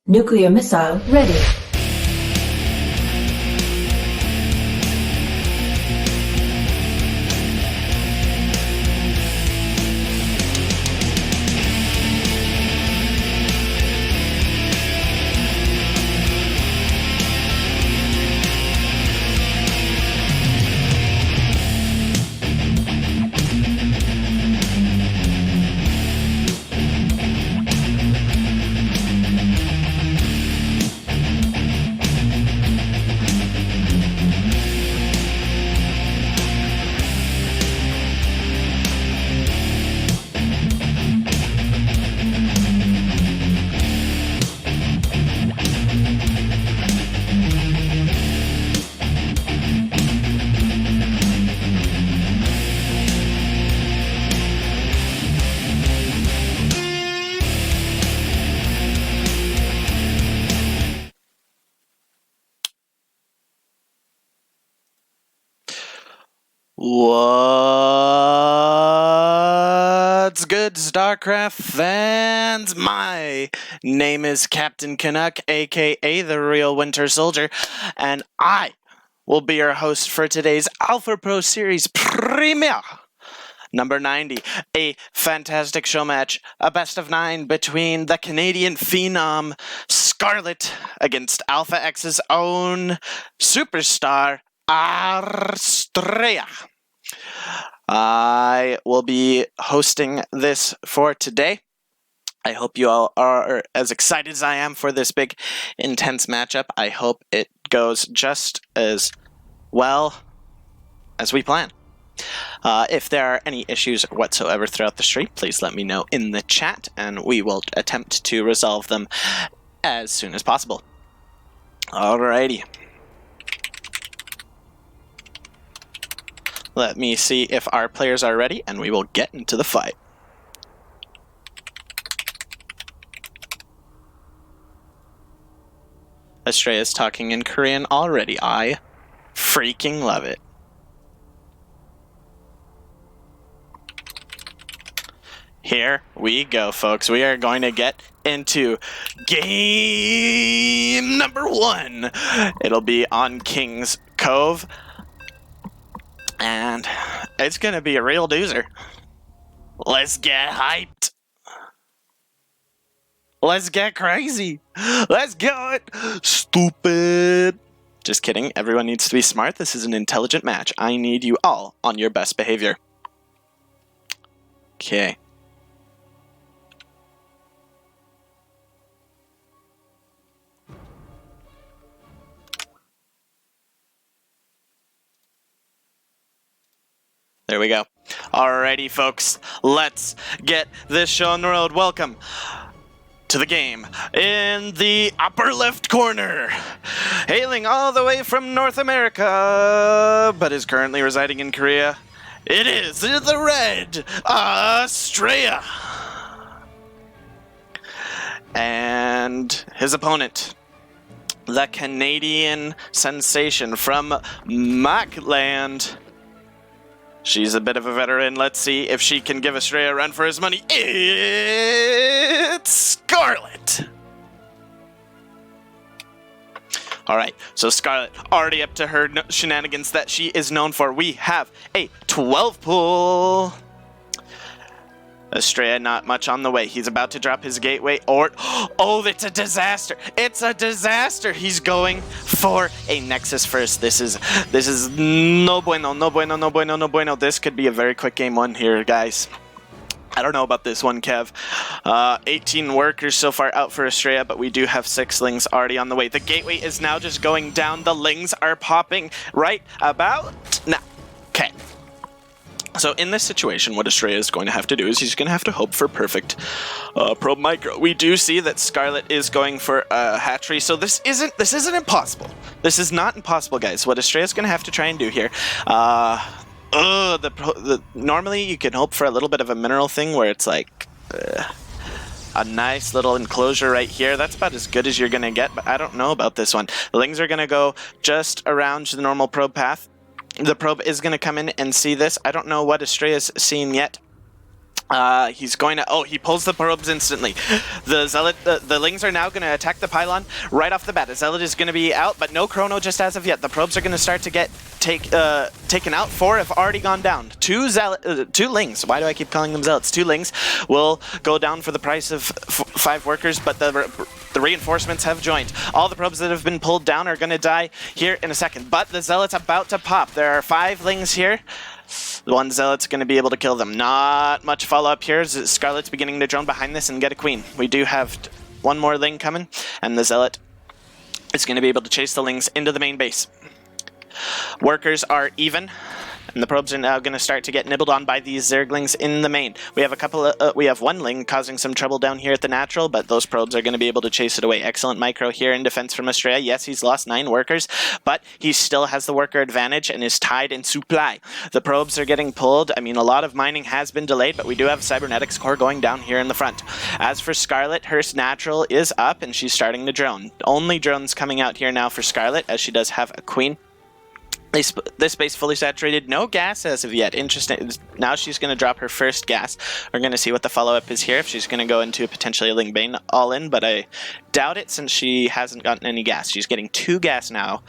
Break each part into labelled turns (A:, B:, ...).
A: Nuclear missile ready.
B: What's good, StarCraft fans? My name is Captain Canuck, aka the Real Winter Soldier, and I will be your host for today's Alpha Pro Series Premiere number 90, a fantastic show match, a best of 9 between the Canadian phenom Scarlett against Alpha X's own superstar Astrea. I will be hosting this for today. I hope you all are as excited as I am for this big, intense matchup. I hope it goes just as well as we plan. If there are any issues whatsoever throughout the stream, please let me know in the chat, and we will attempt to resolve them as soon as possible. Alrighty. Let me see if our players are ready, and we will get into the fight. Astrea is talking in Korean already. I freaking love it. Here we go, folks. We are going to get into game number 1. It'll be on King's Cove. And it's going to be a real doozer. Let's get hyped. Let's get crazy. Let's get stupid. Just kidding. Everyone needs to be smart. This is an intelligent match. I need you all on your best behavior. Okay. There we go. Alrighty, folks. Let's get this show on the road. Welcome to the game. In the upper left corner, hailing all the way from North America, but is currently residing in Korea, it is the red Astrea. And his opponent, the Canadian sensation from Macland. She's a bit of a veteran. Let's see if she can give Astrea a run for his money. It's Scarlett. All right, so Scarlett already up to her shenanigans that she is known for. We have a 12 pull. Astrea not much on the way. He's about to drop his gateway or... Oh, it's a disaster. It's a disaster. He's going for a Nexus first. This is no bueno, no bueno, no bueno, no bueno. This could be a very quick game 1 here, guys. I don't know about this one, Kev. 18 workers so far out for Astrea, but we do have 6 lings already on the way. The gateway is now just going down. The lings are popping right about now. Okay. So in this situation, what Astrea is going to have to do is he's going to have to hope for perfect probe micro. We do see that Scarlett is going for a hatchery, so this isn't impossible. This is not impossible, guys. What Astrea is going to have to try and do here, normally you can hope for a little bit of a mineral thing where it's like a nice little enclosure right here. That's about as good as you're going to get, but I don't know about this one. The lings are going to go just around the normal probe path. The probe is going to come in and see this. I don't know what Astrea's seen yet. He's going to... Oh, he pulls the probes instantly. The Zealot... The Lings are now going to attack the pylon right off the bat. The Zealot is going to be out, but no Chrono just as of yet. The probes are going to start to get taken out. 4 have already gone down. 2 Lings. Why do I keep calling them Zealots? 2 Lings will go down for the price of 5 workers, but the reinforcements have joined. All the probes that have been pulled down are going to die here in a second, but the Zealot's about to pop. There are 5 Lings here. The one Zealot's going to be able to kill them. Not much follow-up here. Scarlett's beginning to drone behind this and get a queen. We do have 1 more Ling coming, and the Zealot is going to be able to chase the Lings into the main base. Workers are even, and the probes are now going to start to get nibbled on by these Zerglings in the main. We have we have 1 Ling causing some trouble down here at the natural, but those probes are going to be able to chase it away. Excellent micro here in defense from Astrea. Yes, he's lost 9 workers, but he still has the worker advantage and is tied in supply. The probes are getting pulled. I mean, a lot of mining has been delayed, but we do have Cybernetics core going down here in the front. As for Scarlett, her natural is up, and she's starting to drone. Only drones coming out here now for Scarlett, as she does have a queen. This base fully saturated, no gas as of yet. Interesting. Now she's going to drop her first gas. We're going to see what the follow-up is here, if she's going to go into potentially a Ling Bane all-in, but I doubt it since she hasn't gotten any gas. She's getting 2 gas now,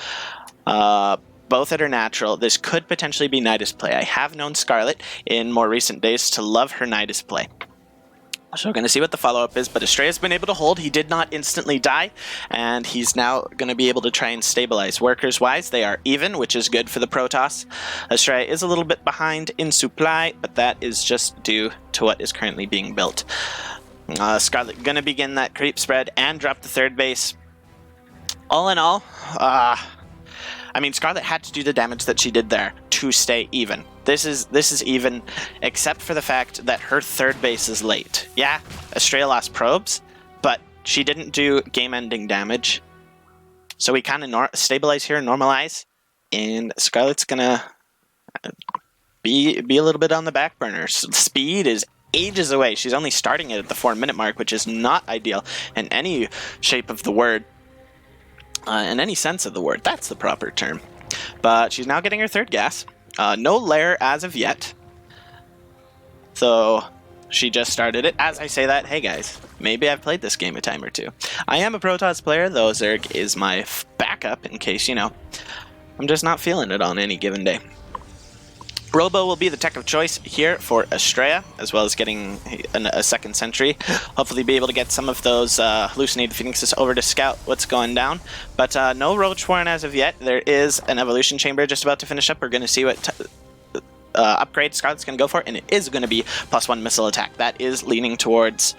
B: both at her natural. This could potentially be Nidus play. I have known Scarlett in more recent days to love her Nidus play. So we're going to see what the follow-up is, but Astrea's been able to hold. He did not instantly die, and he's now going to be able to try and stabilize. Workers-wise, they are even, which is good for the Protoss. Astrea is a little bit behind in supply, but that is just due to what is currently being built. Scarlett going to begin that creep spread and drop the 3rd base. All in all, I mean, Scarlett had to do the damage that she did there to stay even. This is even, except for the fact that her 3rd base is late. Yeah, Astrea lost probes, but she didn't do game-ending damage. So we kind of stabilize here and normalize, and Scarlett's gonna be a little bit on the back burner. So speed is ages away. She's only starting it at the 4-minute mark, which is not ideal in any shape of the word. In any sense of the word, that's the proper term. But she's now getting her 3rd gas. No lair as of yet. So she just started it. As I say that, hey guys, maybe I've played this game a time or 2. I am a Protoss player, though Zerg is my backup in case, you know, I'm just not feeling it on any given day. Robo will be the tech of choice here for Astrea, as well as getting a 2nd sentry. Hopefully be able to get some of those hallucinated phoenixes over to scout what's going down. But no Roach Warren as of yet. There is an evolution chamber just about to finish up. We're going to see what upgrade Scarlett's going to go for, and it is going to be +1 missile attack. That is leaning towards,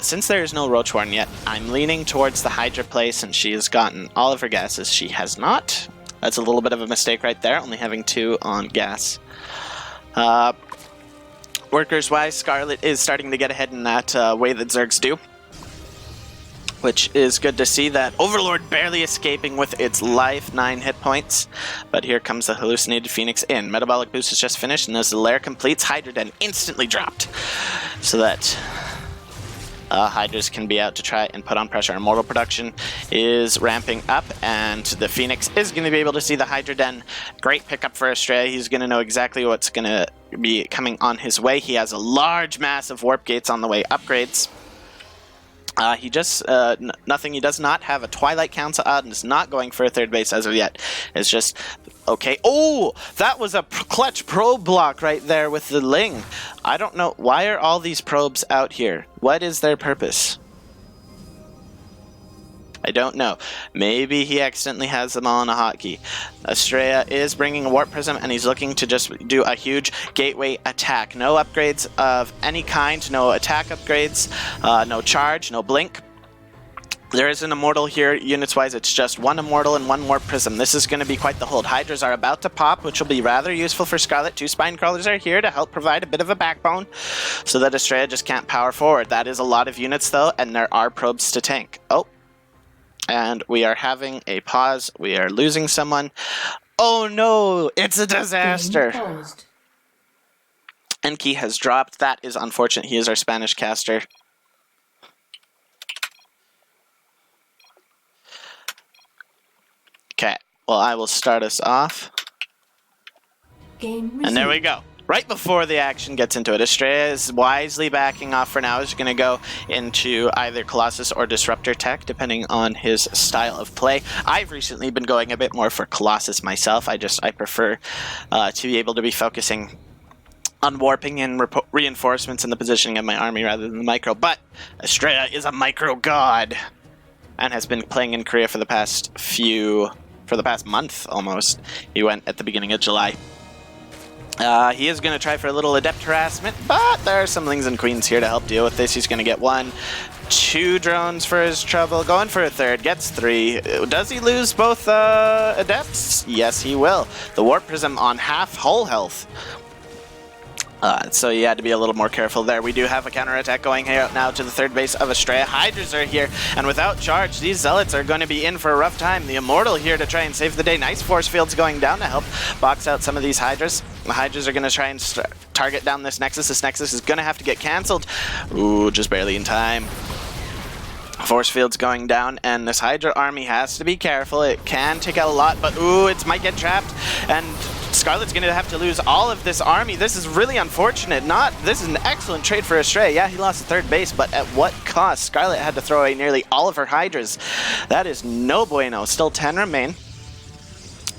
B: since there is no Roach Warren yet, I'm leaning towards the Hydra play since she has gotten all of her gases. She has not. That's a little bit of a mistake right there, only having 2 on gas. Workers-wise, Scarlett is starting to get ahead in that way that Zergs do, which is good to see. That Overlord barely escaping with its life, 9 hit points. But here comes the hallucinated Phoenix in. Metabolic boost is just finished, and as the lair completes, Hydra Den instantly dropped, so that Hydras can be out to try and put on pressure. Immortal production is ramping up, and the Phoenix is going to be able to see the Hydra Den. Great pickup for Astrea. He's going to know exactly what's going to be coming on his way. He has a large mass of warp gates on the way. Upgrades. He just, nothing. He does not have a Twilight Council out and is not going for a 3rd base as of yet. It's just, okay. Oh, that was a clutch probe block right there with the Ling. I don't know. Why are all these probes out here? What is their purpose? I don't know. Maybe he accidentally has them all on a hotkey. Astrea is bringing a Warp Prism, and he's looking to just do a huge gateway attack. No upgrades of any kind, no attack upgrades, no charge, no blink. There is an Immortal here, units-wise. It's just 1 Immortal and 1 Warp Prism. This is going to be quite the hold. Hydras are about to pop, which will be rather useful for Scarlett. 2 Spine Crawlers are here to help provide a bit of a backbone so that Astrea just can't power forward. That is a lot of units, though, and there are probes to tank. Oh. And we are having a pause. We are losing someone. Oh no, it's a disaster. Enki has dropped. That is unfortunate. He is our Spanish caster. Okay, well, I will start us off. And there we go. right before the action gets into it, Astrea is wisely backing off for now. He's going to go into either Colossus or Disruptor tech, depending on his style of play. I've recently been going a bit more for Colossus myself. I prefer to be able to be focusing on warping and reinforcements and the positioning of my army rather than the micro. But Astrea is a micro god and has been playing in Korea for the past month almost. He went at the beginning of July. He is going to try for a little adept harassment, but there are some lings and queens here to help deal with this. He's going to get 1, 2 drones for his trouble, going for a third, gets 3. Does he lose both adepts? Yes, he will. The Warp Prism on whole health. So you had to be a little more careful there. We do have a counterattack going here now to the third base of Astrea. Hydras are here, and without charge, these Zealots are going to be in for a rough time. The Immortal here to try and save the day. Nice force fields going down to help box out some of these Hydras. The Hydras are going to try and target down this Nexus. This Nexus is going to have to get cancelled. Ooh, just barely in time. Force fields going down, and this Hydra army has to be careful. It can take out a lot, but ooh, it might get trapped, and Scarlett's going to have to lose all of this army. This is really unfortunate. This is an excellent trade for Astrea. Yeah, he lost the third base, but at what cost? Scarlett had to throw away nearly all of her Hydras. That is no bueno. Still 10 remain.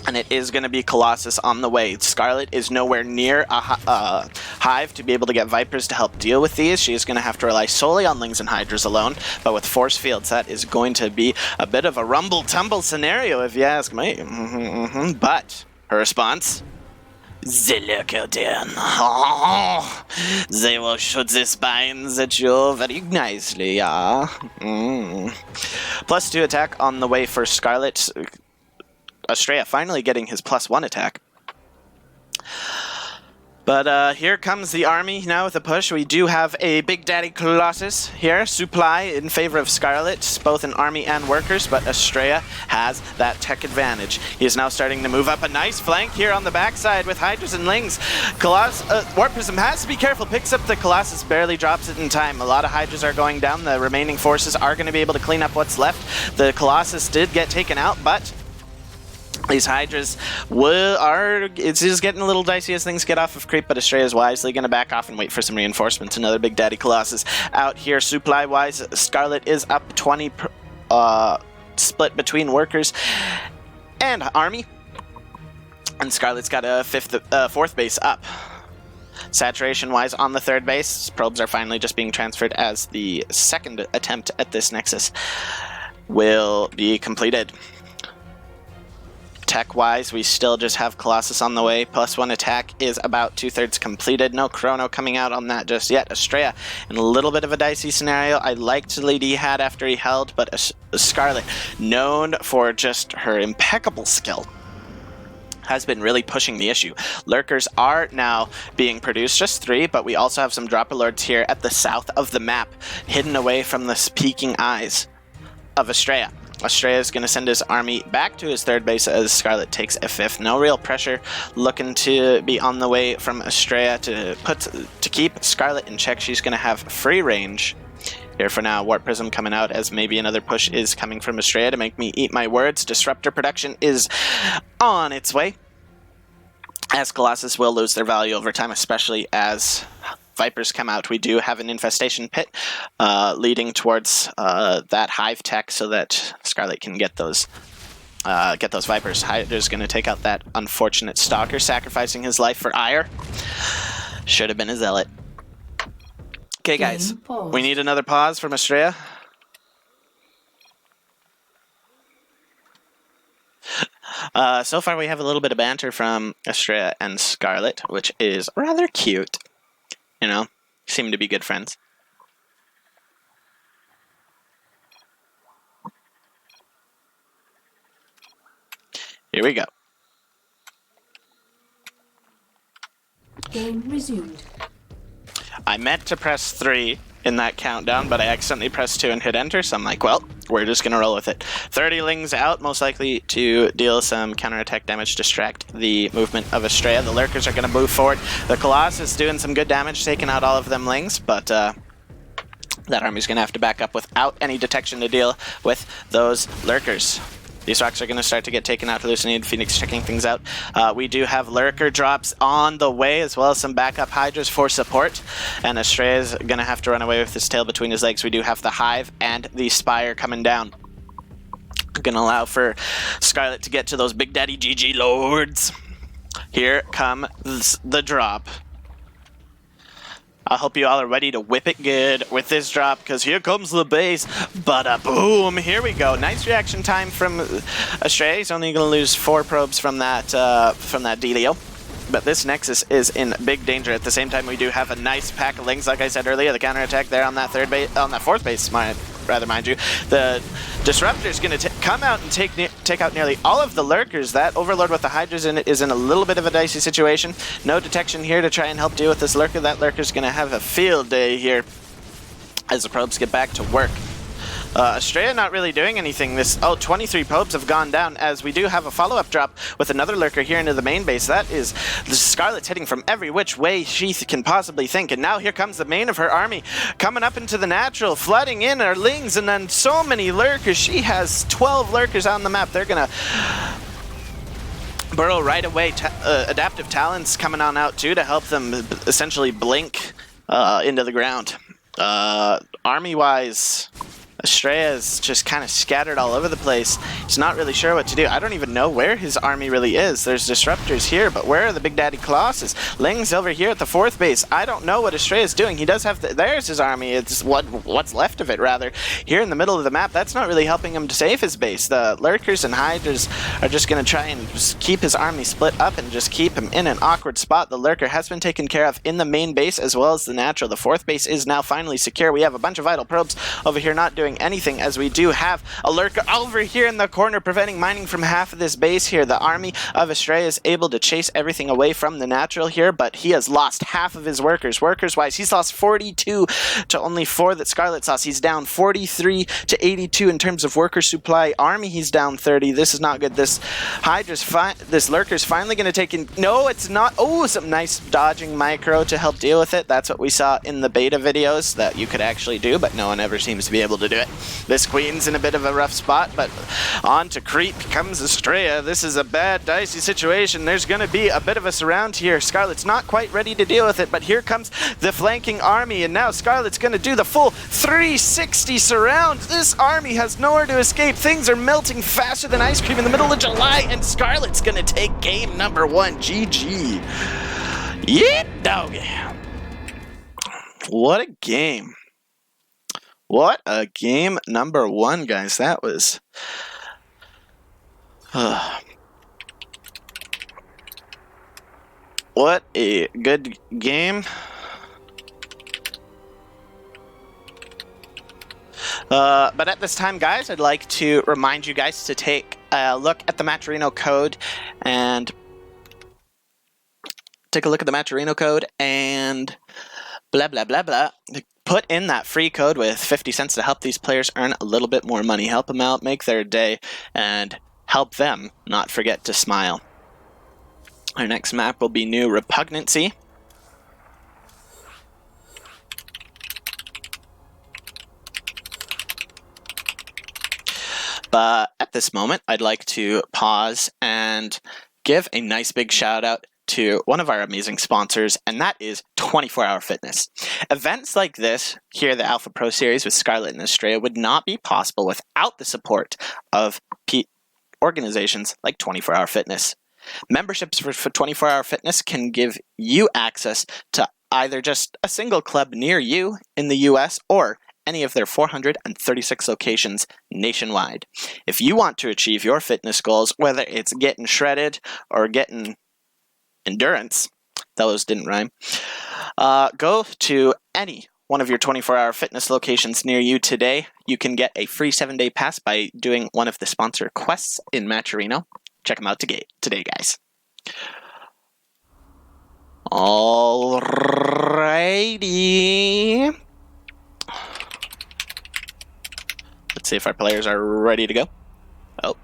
B: And it is going to be Colossus on the way. Scarlett is nowhere near a hive to be able to get Vipers to help deal with these. She is going to have to rely solely on Lings and Hydras alone. But with Force Fields, that is going to be a bit of a rumble-tumble scenario, if you ask me. But her response? They look out there. Oh, they will shoot the spines at you very nicely, yeah. +2 attack on the way for Scarlett. Astrea finally getting his +1 attack. But here comes the army now with a push. We do have a Big Daddy Colossus here. Supply in favor of Scarlett, both in army and workers, but Astrea has that tech advantage. He is now starting to move up a nice flank here on the backside with Hydras and Lings. Warp Prism has to be careful, picks up the Colossus, barely drops it in time. A lot of Hydras are going down. The remaining forces are going to be able to clean up what's left. The Colossus did get taken out, but these Hydras it's just getting a little dicey as things get off of creep, but Astrea is wisely going to back off and wait for some reinforcements. Another Big Daddy Colossus out here. Supply-wise, Scarlett is up 20, split between workers and army. And Scarlett's got a fourth base up. Saturation-wise on the third base, probes are finally just being transferred as the second attempt at this Nexus will be completed. Tech-wise, we still just have Colossus on the way. +1 attack is about 2/3 completed. No Chrono coming out on that just yet. Astrea in a little bit of a dicey scenario. I liked the lead he had after he held, but Scarlett, known for just her impeccable skill, has been really pushing the issue. Lurkers are now being produced, just 3, but we also have some Dropper Lords here at the south of the map, hidden away from the peeking eyes of Astrea. Astrea is going to send his army back to his third base as Scarlett takes a 5th. No real pressure looking to be on the way from Astrea to keep Scarlett in check. She's going to have free range here for now. Warp Prism coming out as maybe another push is coming from Astrea to make me eat my words. Disruptor production is on its way, as Colossus will lose their value over time, especially as Vipers come out. We do have an infestation pit leading towards that hive tech so that Scarlett can get those Vipers. Hydra's going to take out that unfortunate Stalker, sacrificing his life for ire. Should have been a Zealot. Okay, guys, we need another pause from Astrea. So far, we have a little bit of banter from Astrea and Scarlett, which is rather cute. You know, seem to be good friends. Here we go.
A: Game resumed.
B: I meant to press 3 in that countdown, but I accidentally pressed 2 and hit enter, so I'm like, well, we're just gonna roll with it. 30 Lings out, most likely to deal some counterattack damage, distract the movement of Astrea. The Lurkers are gonna move forward. The Colossus doing some good damage, taking out all of them Lings, but that army's gonna have to back up without any detection to deal with those Lurkers. These rocks are going to start to get taken out. Hallucinated Phoenix checking things out. We do have Lurker drops on the way, as well as some backup Hydras for support. And Astrea is going to have to run away with his tail between his legs. We do have the Hive and the Spire coming down. Going to allow for Scarlett to get to those Big Daddy GG Lords. Here comes the drop. I hope you all are ready to whip it good with this drop, because here comes the base. Bada boom! Here we go. Nice reaction time from Astrea. He's only going to lose 4 probes from that Delio. But this Nexus is in big danger. At the same time, we do have a nice pack of Lings, like I said earlier. The counterattack there on that fourth base, mind you. The Disruptor is going to come out and take out nearly all of the Lurkers. That Overlord with the Hydras in it is in a little bit of a dicey situation. No detection here to try and help deal with this Lurker. That Lurker's going to have a field day here as the probes get back to work. Astrea not really doing anything. 23 probes have gone down, as we do have a follow-up drop with another Lurker here into the main base. That is the Scarlett's hitting from every which way she can possibly think. And now here comes the main of her army coming up into the natural, flooding in her Lings, and then so many Lurkers. She has 12 Lurkers on the map. They're going to burrow right away. Adaptive Talons coming on out too to help them essentially blink into the ground. Army-wise, Astrea is just kind of scattered all over the place. He's not really sure what to do. I don't even know where his army really is. There's Disruptors here, but where are the Big Daddy Colossus? Ling's over here at the 4th base. I don't know what Astrea is doing. He does have there's his army. It's what's left of it, rather. Here in the middle of the map, that's not really helping him to save his base. The Lurkers and Hydras are just going to try and just keep his army split up and just keep him in an awkward spot. The Lurker has been taken care of in the main base as well as the natural. The 4th base is now finally secure. We have a bunch of Vital Probes over here not doing anything, as we do have a Lurker over here in the corner preventing mining from half of this base here. The army of Astrea is able to chase everything away from the natural here, but he has lost half of his workers. Workers-wise, he's lost 42 to only 4 that Scarlett's lost. He's down 43 to 82 in terms of worker supply. Army, he's down 30. This is not good. This Lurker's finally going to take in... No, it's not. Oh, some nice dodging micro to help deal with it. That's what we saw in the beta videos that you could actually do, but no one ever seems to be able to do it. This Queen's in a bit of a rough spot, but on to creep comes Astrea. This is a bad, dicey situation. There's going to be a bit of a surround here. Scarlett's not quite ready to deal with it, but here comes the flanking army, and now Scarlett's going to do the full 360 surround. This army has nowhere to escape. Things are melting faster than ice cream in the middle of July, and Scarlett's going to take game number 1. GG. Yeah, doggy. What a game. What a game number 1, guys. That was... what a good game. But at this time, guys, I'd like to remind you guys to take a look at the Matcherino code and... take a look at the Matcherino code and... blah, blah, blah, blah. Put in that free code with 50 cents to help these players earn a little bit more money. Help them out, make their day, and help them not forget to smile. Our next map will be New Repugnancy. But at this moment, I'd like to pause and give a nice big shout out to one of our amazing sponsors, and that is 24 Hour Fitness. Events like this, here the Alpha Pro Series with Scarlett and Astrea, would not be possible without the support of organizations like 24 Hour Fitness. Memberships for 24 Hour Fitness can give you access to either just a single club near you in the US or any of their 436 locations nationwide. If you want to achieve your fitness goals, whether it's getting shredded or getting endurance, those didn't rhyme, go to any one of your 24-hour fitness locations near you today. You can get a free 7-day pass by doing one of the sponsor quests in Matcherino. Check them out today, guys. Alrighty. Let's see if our players are ready to go. Oh.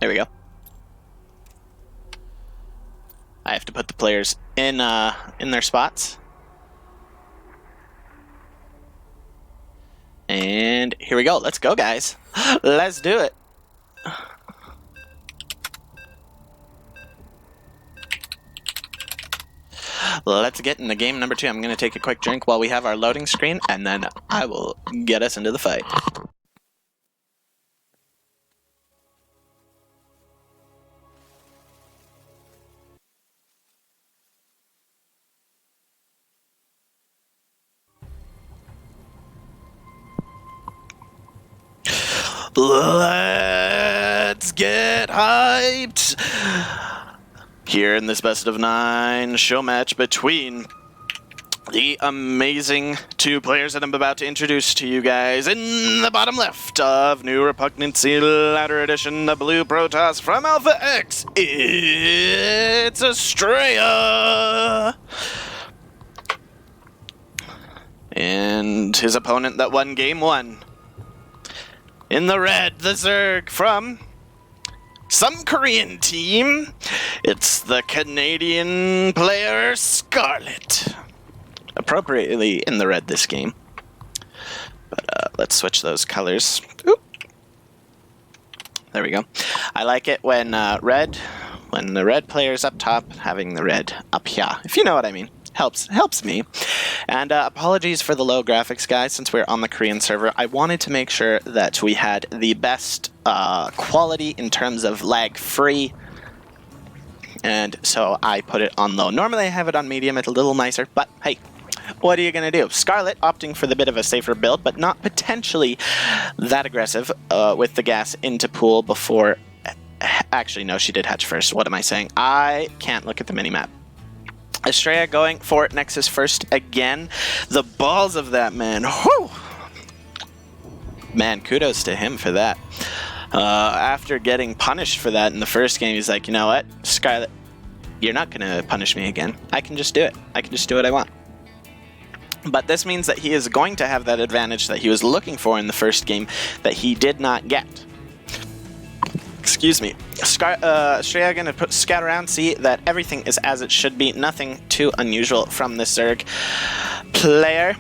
B: There we go. I have to put the players in their spots. And And here we go. Let's go, guys. Let's do it. Let's get into game number 2. I'm going to take a quick drink while we have our loading screen, and then I will get us into the fight. Let's get hyped! Here in this best of 9 show match between the amazing 2 players that I'm about to introduce to you guys. In the bottom left of New Repugnancy Ladder Edition, the blue Protoss from Alpha X, it's Astrea! And his opponent that won game 1. In the red, the Zerg from some Korean team. It's the Canadian player Scarlett. Appropriately in the red this game. But let's switch those colors. Oop. There we go. I like it when the red player's up top, having the red up here, if you know what I mean. Helps me. And apologies for the low graphics, guys, since we're on the Korean server. I wanted to make sure that we had the best quality in terms of lag-free, and so I put it on low. Normally I have it on medium, it's a little nicer, but hey, what are you going to do? Scarlett opting for the bit of a safer build, but not potentially that aggressive with the gas into pool before... Actually, no, she did hatch first. What am I saying? I can't look at the minimap. Astrea going for Nexus first again. The balls of that man. Whew! Man, kudos to him for that. After getting punished for that in the first game, he's like, you know what, Scarlett, you're not going to punish me again. I can just do it. I can just do what I want. But this means that he is going to have that advantage that he was looking for in the first game that he did not get. Excuse me. Astrea going to put scout around, see that everything is as it should be. Nothing too unusual from this Zerg player.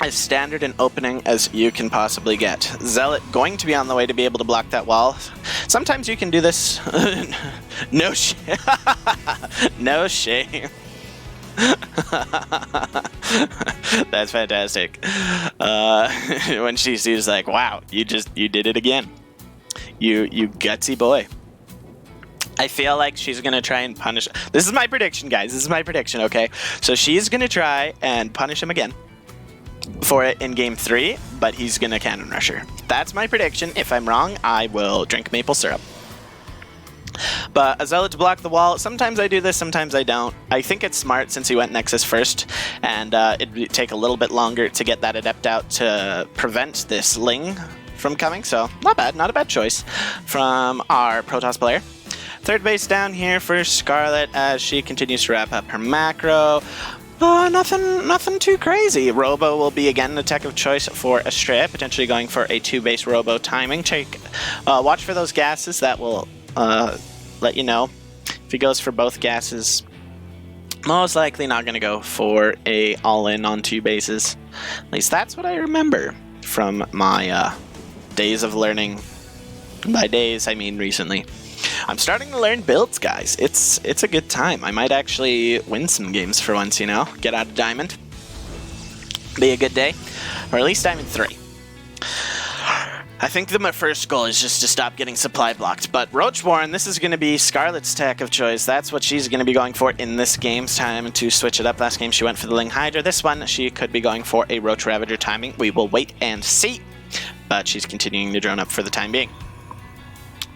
B: As standard and opening as you can possibly get. Zealot going to be on the way to be able to block that wall. Sometimes you can do this. No shame. No shame. That's fantastic. When she sees like, wow, you did it again. You gutsy boy. I feel like she's going to try and punish... This is my prediction, guys. This is my prediction, okay? So she's going to try and punish him again for it in game 3, but he's going to cannon rush her. That's my prediction. If I'm wrong, I will drink maple syrup. But a Zealot to block the wall. Sometimes I do this, sometimes I don't. I think it's smart since he went Nexus first, and it'd take a little bit longer to get that Adept out to prevent this Ling from coming, so not bad, not a bad choice from our Protoss player. Third base down here for Scarlett as she continues to wrap up her macro. Nothing too crazy. Robo will be again the tech of choice for Astrea, potentially going for a 2-base Robo timing. Watch for those gases, that will let you know. If he goes for both gases, most likely not going to go for a all-in on 2 bases. At least that's what I remember from my days of learning. By days, I mean recently. I'm starting to learn builds, guys. It's a good time. I might actually win some games for once, you know? Get out of Diamond. Be a good day. Or at least Diamond 3. I think that my first goal is just to stop getting supply blocked. But Roachborn, this is going to be Scarlett's tech of choice. That's what she's going to be going for in this game's time to switch it up. Last game she went for the Ling Hydra. This one she could be going for a Roach Ravager timing. We will wait and see. But she's continuing to drone up for the time being.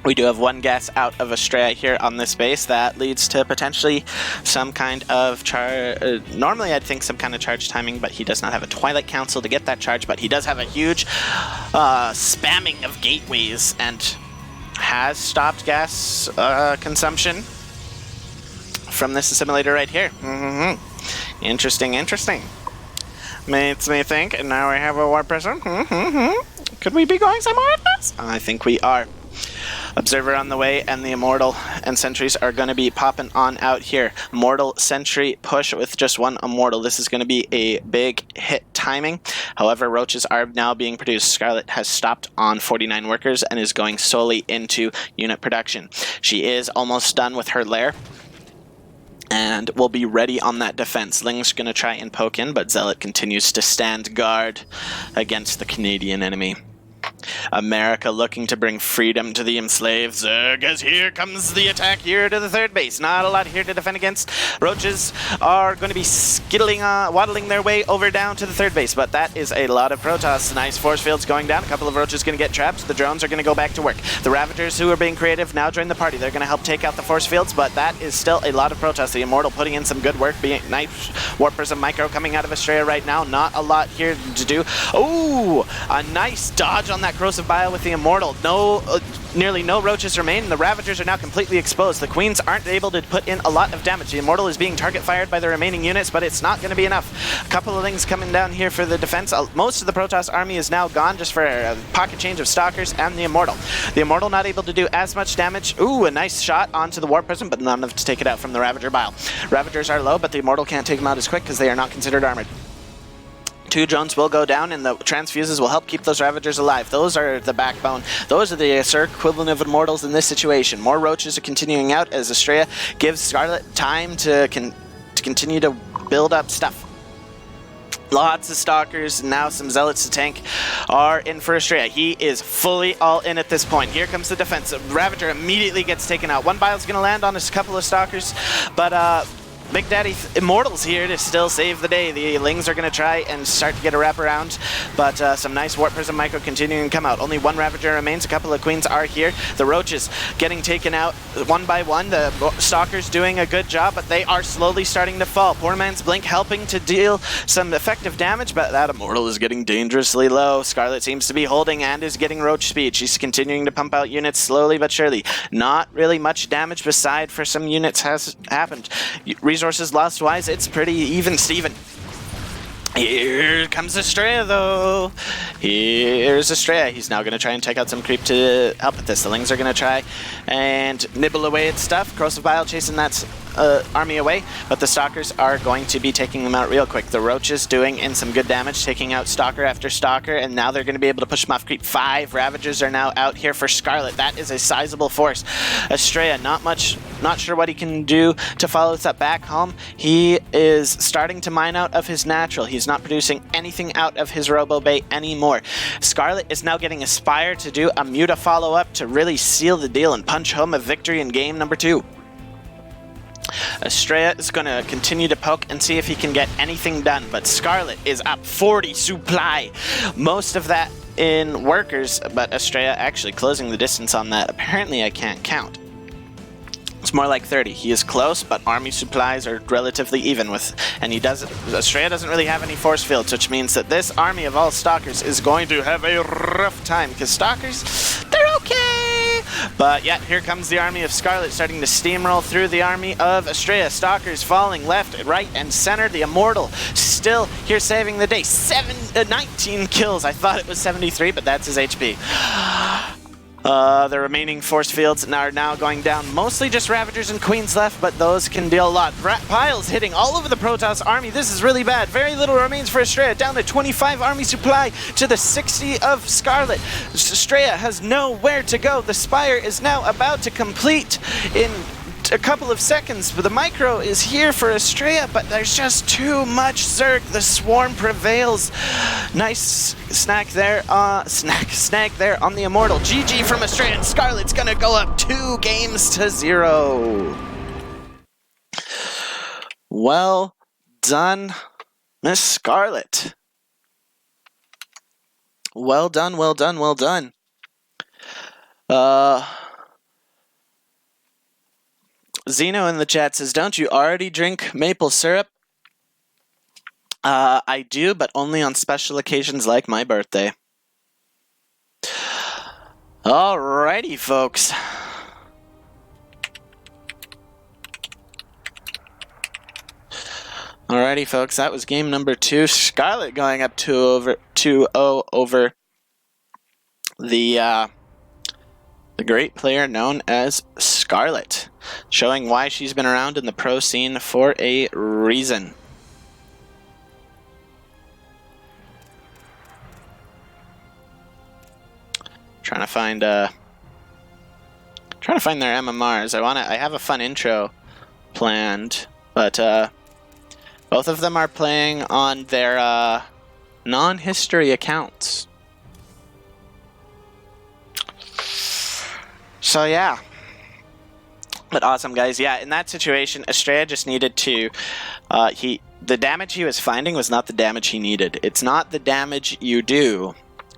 B: We do have 1 gas out of Astrea here on this base. That leads to potentially some kind of charge. Normally I'd think some kind of charge timing, but he does not have a Twilight Council to get that charge, but he does have a huge spamming of gateways and has stopped gas consumption from this assimilator right here. Interesting. Makes me think, and now we have a Warp Pressure. Could we be going somewhere with this? I think we are. Observer on the way, and the Immortal and Sentries are going to be popping on out here. Immortal Sentry push with just 1 Immortal. This is going to be a big hit timing. However, roaches are now being produced. Scarlett has stopped on 49 workers and is going solely into unit production. She is almost done with her lair and will be ready on that defense. Ling's going to try and poke in, but Zealot continues to stand guard against the Canadian enemy. America looking to bring freedom to the enslaved Zerg, as here comes the attack here to the third base. Not a lot here to defend against. Roaches are going to be waddling their way over down to the third base, but that is a lot of Protoss. Nice force fields going down. A couple of roaches going to get trapped. The drones are going to go back to work. The Ravagers, who are being creative, now join the party. They're going to help take out the force fields, but that is still a lot of Protoss. The Immortal putting in some good work. Being nice Warpers and Micro coming out of Astrea right now. Not a lot here to do. Oh, a nice dodge on that Corrosive Bile with the Immortal. Nearly no roaches remain. The Ravagers are now completely exposed. The Queens aren't able to put in a lot of damage. The Immortal is being target fired by the remaining units, but it's not going to be enough. A couple of things coming down here for the defense. Most of the Protoss army is now gone, just for a pocket change of Stalkers and the Immortal. The Immortal not able to do as much damage. Ooh, a nice shot onto the Warp Prism, but not enough to take it out from the Ravager Bile. Ravagers are low, but the Immortal can't take them out as quick because they are not considered armored. 2 drones will go down, and the transfuses will help keep those Ravagers alive. Those are the backbone. Those are the Zerg equivalent of Immortals in this situation. More roaches are continuing out as Astrea gives Scarlett time to continue to build up stuff. Lots of Stalkers, and now some Zealots to tank are in for Astrea. He is fully all in at this point. Here comes the defense. Ravager immediately gets taken out. One Bile's going to land on a couple of Stalkers, but Big Daddy Immortal's here to still save the day. The Lings are going to try and start to get a wraparound, but some nice Warp Prism Micro continuing to come out. Only one Ravager remains. A couple of Queens are here. The Roaches getting taken out one by one. The Stalkers doing a good job, but they are slowly starting to fall. Poor Man's Blink helping to deal some effective damage, but that Immortal is getting dangerously low. Scarlett seems to be holding and is getting Roach speed. She's continuing to pump out units slowly but surely. Not really much damage beside for some units has happened. Resources lost wise, it's pretty even Steven. Here comes Astrea, though. Here's Astrea. He's now going to try and take out some creep to help with this. The Lings are going to try and nibble away at stuff. Corrosive Bile chasing that army away, but the Stalkers are going to be taking them out real quick. The Roaches doing in some good damage, taking out Stalker after Stalker, and now they're going to be able to push them off creep. 5 Ravagers are now out here for Scarlett. That is a sizable force. Astrea, not sure what he can do to follow this up. Back home, he is starting to mine out of his natural. He's not producing anything out of his Robo Bay anymore. Scarlett is now getting Aspire to do a Muta follow-up to really seal the deal and punch home a victory in game number 2. Astrea is going to continue to poke and see if he can get anything done, but Scarlett is up 40 supply. Most of that in workers, but Astrea actually closing the distance on that. Apparently I can't count. It's more like 30. He is close, but army supplies are relatively even with, and Astrea doesn't really have any force fields, which means that this army of all Stalkers is going to have a rough time, because Stalkers, they're okay! But yet, here comes the army of Scarlett starting to steamroll through the army of Astrea. Stalkers falling left, right, and center. The Immortal still here saving the day. 19 kills. I thought it was 73, but that's his HP. The remaining force fields are now going down. Mostly just Ravagers and Queens left, but those can deal a lot. Piles hitting all over the Protoss army. This is really bad. Very little remains for Astrea. Down to 25 army supply to the 60 of Scarlett. Astrea has nowhere to go. The Spire is now about to complete in a couple of seconds, but the Micro is here for Astrea, but there's just too much Zerg. The Swarm prevails. Nice snag there on the Immortal. GG from Astrea, and Scarlett's gonna go up 2-0. Well done, Miss Scarlett. Well done, well done, well done. Zeno in the chat says, don't you already drink maple syrup? I do, but only on special occasions like my birthday. Alrighty, folks. Alrighty, folks, that was game number 2. Scarlett going up 2-0 over the great player known as Scarlett, showing why she's been around in the pro scene for a reason. Trying to find their MMRs. I have a fun intro planned, but both of them are playing on their non-history accounts. So yeah. But awesome, guys. Yeah, in that situation, Astrea just needed to... the damage he was finding was not the damage he needed. It's not the damage you do,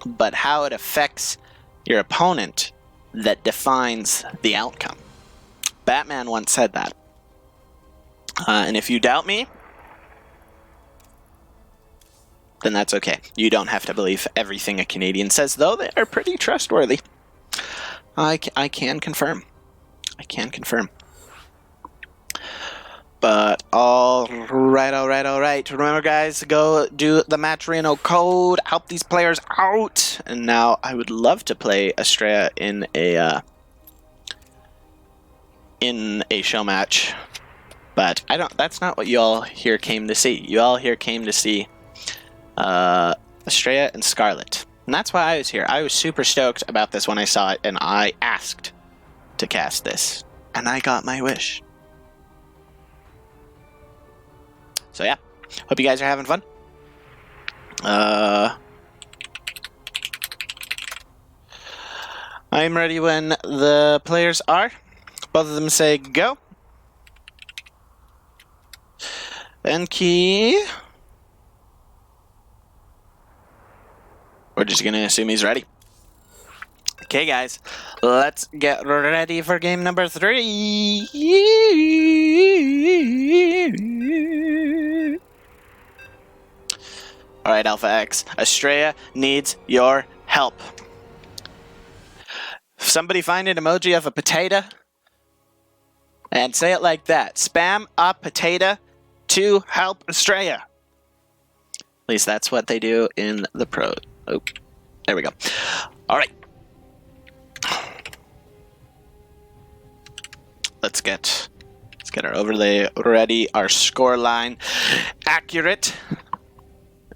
B: but how it affects your opponent that defines the outcome. Batman once said that. And if you doubt me, then that's okay. You don't have to believe everything a Canadian says, though they are pretty trustworthy. I can confirm. I can confirm. But all right. Remember, guys, go do the Match Reno code. Help these players out. And now I would love to play Astrea in a show match, but I don't. That's not what you all here came to see. You all here came to see Astrea and Scarlett, and that's why I was here. I was super stoked about this when I saw it, and I asked to cast this, and I got my wish. So yeah, hope you guys are having fun. I'm ready when the players are. Both of them say go. And key. We're just gonna assume he's ready. Okay, guys, let's get ready for game number 3. All right, Alpha X. Astrea needs your help. Somebody find an emoji of a potato and say it like that. Spam a potato to help Astrea. At least that's what they do in the pro. Oh, there we go. All right. Let's get our overlay ready, our score line accurate,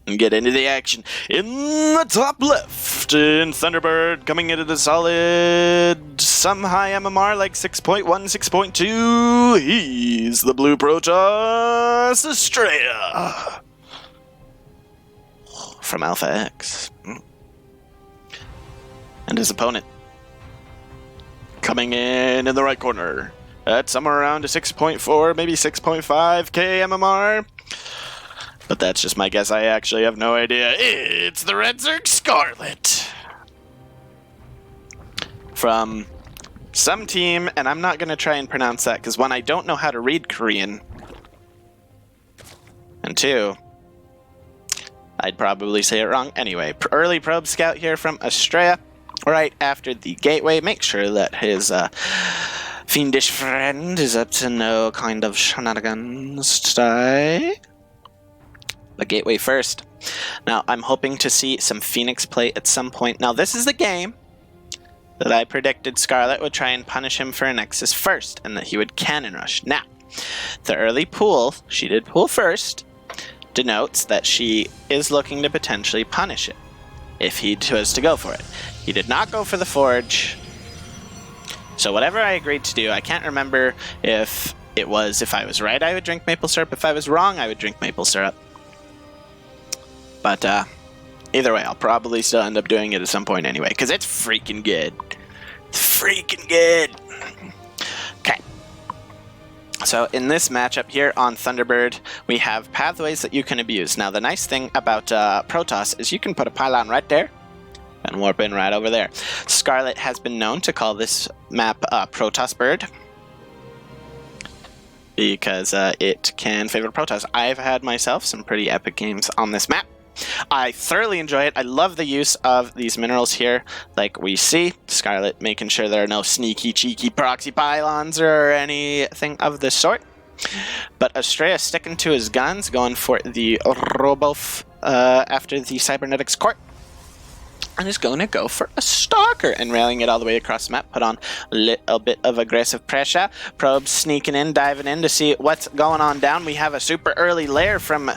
B: and get into the action. In the top left, in Thunderbird, coming into the solid, some high MMR like 6.1, 6.2. He's the blue Protoss, Astrea, from Alpha X. And his opponent, coming in the right corner, at somewhere around a 6.4, maybe 6.5k MMR. But that's just my guess. I actually have no idea. It's the Red Zerg Scarlett from some team, and I'm not going to try and pronounce that because, one, I don't know how to read Korean, and two, I'd probably say it wrong. Anyway, early probe scout here from Astrea. Right after the gateway, make sure that his fiendish friend is up to no kind of shenanigans today. The gateway first. Now, I'm hoping to see some Phoenix play at some point. Now, this is the game that I predicted Scarlett would try and punish him for a Nexus first, and that he would cannon rush. Now, the early pool, she did pool first, denotes that she is looking to potentially punish it if he was to go for it. He did not go for the Forge. So whatever I agreed to do, I can't remember if it was, if I was right, I would drink maple syrup. If I was wrong, I would drink maple syrup. But either way, I'll probably still end up doing it at some point anyway, because it's freaking good. It's freaking good. Okay. So in this matchup here on Thunderbird, we have pathways that you can abuse. Now, the nice thing about Protoss is you can put a pylon right there and warp in right over there. Scarlett has been known to call this map Protoss Bird because it can favor Protoss. I've had myself some pretty epic games on this map. I thoroughly enjoy it. I love the use of these minerals here, like we see. Scarlett making sure there are no sneaky, cheeky proxy pylons or anything of the sort. But Astrea sticking to his guns, going for the Robof after the Cybernetics Court. and is going to go for a stalker and railing it all the way across the map. Put on a little bit of aggressive pressure. Probes sneaking in, diving in to see what's going on down. We have a super early lair from